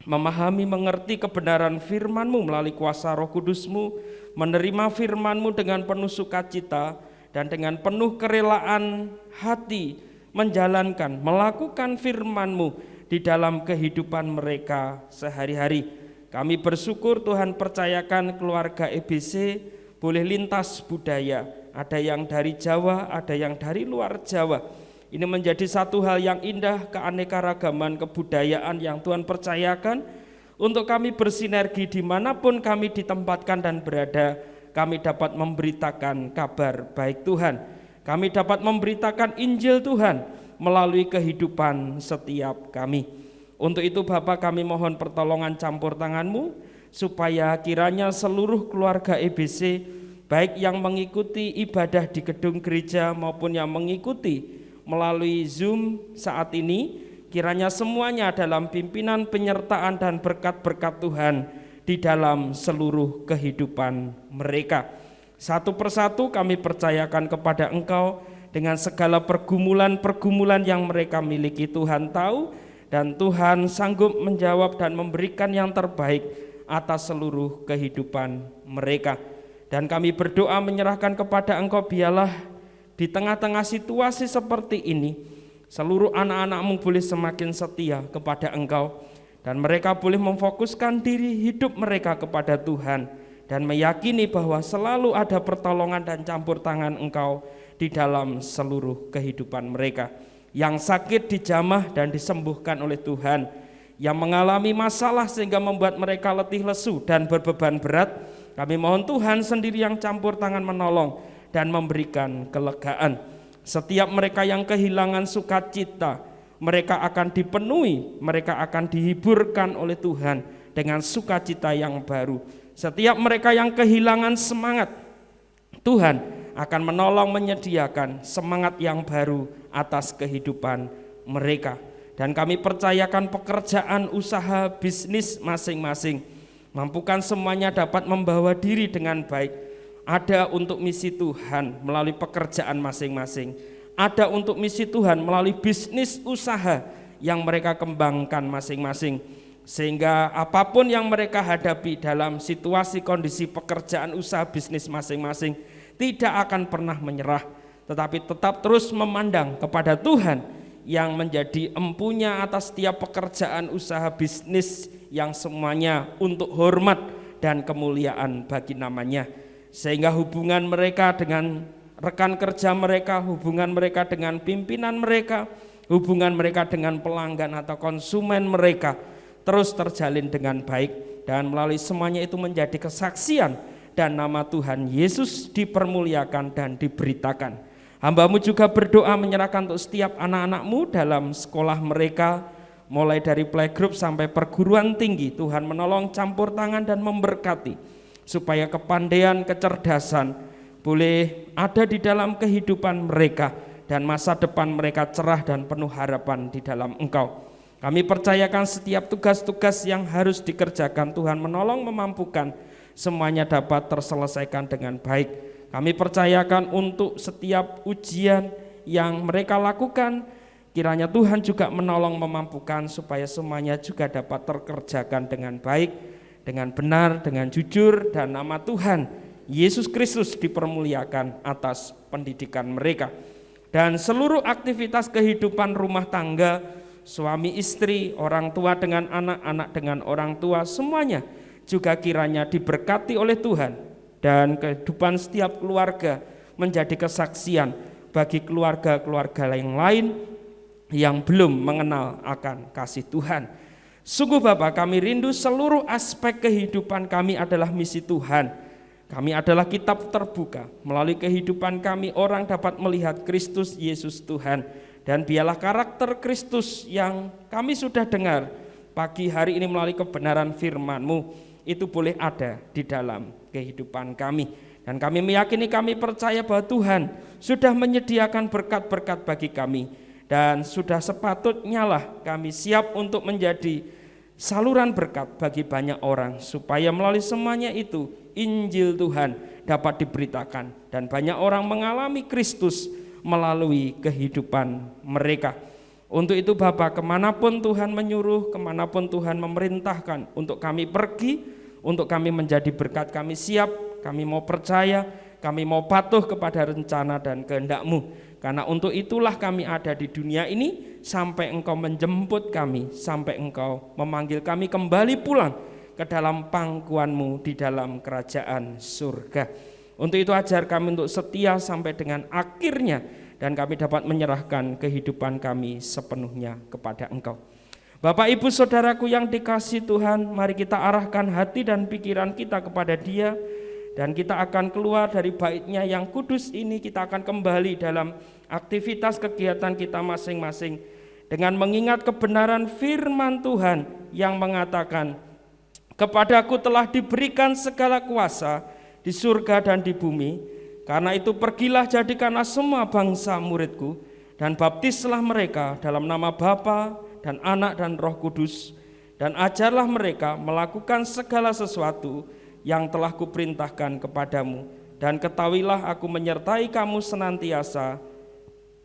E: memahami, mengerti kebenaran firman-Mu melalui kuasa Roh Kudus-Mu, menerima firman-Mu dengan penuh sukacita dan dengan penuh kerelaan hati, menjalankan, melakukan firman-Mu di dalam kehidupan mereka sehari-hari. Kami bersyukur Tuhan percayakan keluarga EBC boleh lintas budaya, ada yang dari Jawa, ada yang dari luar Jawa. Ini menjadi satu hal yang indah, keanekaragaman kebudayaan yang Tuhan percayakan untuk kami bersinergi dimanapun kami ditempatkan dan berada. Kami dapat memberitakan kabar baik Tuhan, kami dapat memberitakan Injil Tuhan melalui kehidupan setiap kami. Untuk itu Bapa, kami mohon pertolongan campur tangan-Mu supaya kiranya seluruh keluarga EBC, baik yang mengikuti ibadah di gedung gereja maupun yang mengikuti melalui Zoom saat ini, kiranya semuanya dalam pimpinan, penyertaan dan berkat-berkat Tuhan di dalam seluruh kehidupan mereka. Satu persatu kami percayakan kepada Engkau dengan segala pergumulan-pergumulan yang mereka miliki. Tuhan tahu dan Tuhan sanggup menjawab dan memberikan yang terbaik atas seluruh kehidupan mereka. Dan kami berdoa menyerahkan kepada Engkau, biarlah di tengah-tengah situasi seperti ini seluruh anak-anak-Mu boleh semakin setia kepada Engkau, Dan mereka boleh memfokuskan diri hidup mereka kepada Tuhan dan meyakini bahwa selalu ada pertolongan dan campur tangan Engkau di dalam seluruh kehidupan mereka. Yang sakit dijamah dan disembuhkan oleh Tuhan, yang mengalami masalah sehingga membuat mereka letih lesu dan berbeban berat, kami mohon Tuhan sendiri yang campur tangan menolong dan memberikan kelegaan. Setiap mereka yang kehilangan sukacita, mereka akan dipenuhi, mereka akan dihiburkan oleh Tuhan dengan sukacita yang baru. Setiap mereka yang kehilangan semangat, Tuhan akan menolong menyediakan semangat yang baru atas kehidupan mereka. Dan kami percayakan pekerjaan usaha bisnis masing-masing, mampukan semuanya dapat membawa diri dengan baik. Ada untuk misi Tuhan melalui pekerjaan masing-masing, ada untuk misi Tuhan melalui bisnis usaha yang mereka kembangkan masing-masing, sehingga apapun yang mereka hadapi dalam situasi kondisi pekerjaan usaha bisnis masing-masing tidak akan pernah menyerah, tetapi tetap terus memandang kepada Tuhan yang menjadi empunya atas setiap pekerjaan usaha bisnis yang semuanya untuk hormat dan kemuliaan bagi namanya. Sehingga hubungan mereka dengan rekan kerja mereka, hubungan mereka dengan pimpinan mereka, hubungan mereka dengan pelanggan atau konsumen mereka terus terjalin dengan baik, dan melalui semuanya itu menjadi kesaksian dan nama Tuhan Yesus dipermuliakan dan diberitakan. Hamba-Mu juga berdoa menyerahkan untuk setiap anak-anak-Mu dalam sekolah mereka, mulai dari playgroup sampai perguruan tinggi. Tuhan menolong, campur tangan dan memberkati, supaya kepandaian, kecerdasan boleh ada di dalam kehidupan mereka, dan masa depan mereka cerah dan penuh harapan di dalam Engkau. Kami percayakan setiap tugas-tugas yang harus dikerjakan, Tuhan menolong, memampukan, semuanya dapat terselesaikan dengan baik. Kami percayakan untuk setiap ujian yang mereka lakukan, kiranya Tuhan juga menolong, memampukan, supaya semuanya juga dapat terkerjakan dengan baik, dengan benar, dengan jujur, dan nama Tuhan Yesus Kristus dipermuliakan atas pendidikan mereka. Dan seluruh aktivitas kehidupan rumah tangga, suami istri, orang tua dengan anak, anak dengan orang tua, semuanya juga kiranya diberkati oleh Tuhan, dan kehidupan setiap keluarga menjadi kesaksian bagi keluarga-keluarga yang lain yang belum mengenal akan kasih Tuhan. Sungguh Bapa, kami rindu seluruh aspek kehidupan kami adalah misi Tuhan. Kami adalah kitab terbuka, melalui kehidupan kami orang dapat melihat Kristus Yesus Tuhan, dan biarlah karakter Kristus yang kami sudah dengar pagi hari ini melalui kebenaran firman-Mu itu boleh ada di dalam kehidupan kami. Dan kami meyakini, kami percaya bahwa Tuhan sudah menyediakan berkat-berkat bagi kami, dan sudah sepatutnya lah kami siap untuk menjadi saluran berkat bagi banyak orang, supaya melalui semuanya itu Injil Tuhan dapat diberitakan dan banyak orang mengalami Kristus melalui kehidupan mereka. Untuk itu Bapa, kemanapun Tuhan menyuruh, kemanapun Tuhan memerintahkan untuk kami pergi, untuk kami menjadi berkat, kami siap, kami mau percaya, kami mau patuh kepada rencana dan kehendak-Mu. Karena untuk itulah kami ada di dunia ini, sampai Engkau menjemput kami, sampai Engkau memanggil kami kembali pulang ke dalam pangkuan-Mu di dalam kerajaan surga. Untuk itu ajar kami untuk setia sampai dengan akhirnya, dan kami dapat menyerahkan kehidupan kami sepenuhnya kepada Engkau. Bapak Ibu Saudaraku yang dikasihi Tuhan, mari kita arahkan hati dan pikiran kita kepada Dia, dan kita akan keluar dari bait-Nya yang kudus ini. Kita akan kembali dalam aktivitas kegiatan kita masing-masing dengan mengingat kebenaran firman Tuhan yang mengatakan, "Kepadaku telah diberikan segala kuasa di surga dan di bumi. Karena itu pergilah, jadikanlah semua bangsa muridku, dan baptislah mereka dalam nama Bapa dan Anak dan Roh Kudus, dan ajarlah mereka melakukan segala sesuatu yang telah kuperintahkan kepadamu, dan ketahuilah aku menyertai kamu senantiasa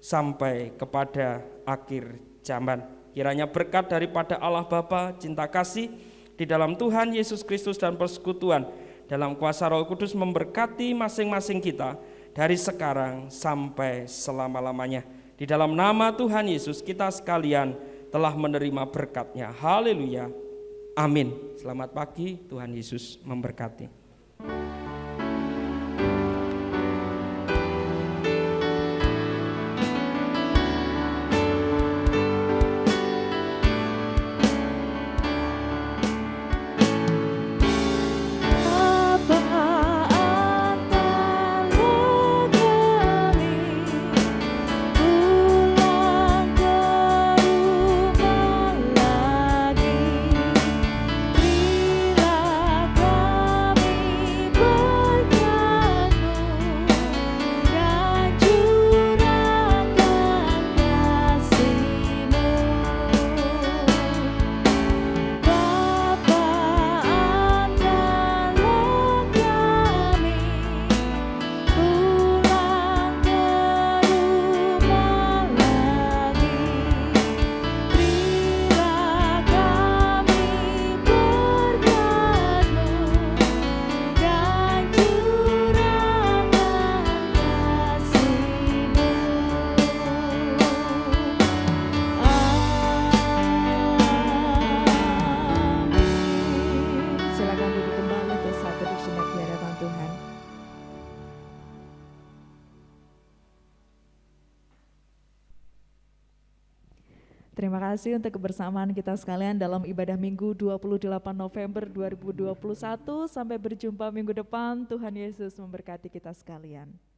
E: sampai kepada akhir zaman." Kiranya berkat daripada Allah Bapa, cinta kasih di dalam Tuhan Yesus Kristus, dan persekutuan dalam kuasa Roh Kudus memberkati masing-masing kita dari sekarang sampai selama-lamanya. Di dalam nama Tuhan Yesus kita sekalian telah menerima berkat-Nya. Haleluya. Amin. Selamat pagi, Tuhan Yesus memberkati.
B: Silakan duduk kembali untuk saat teduh sejenak di hadapan Tuhan. Terima kasih untuk kebersamaan kita sekalian dalam ibadah Minggu 28 November 2021. Sampai berjumpa minggu depan. Tuhan Yesus memberkati kita sekalian.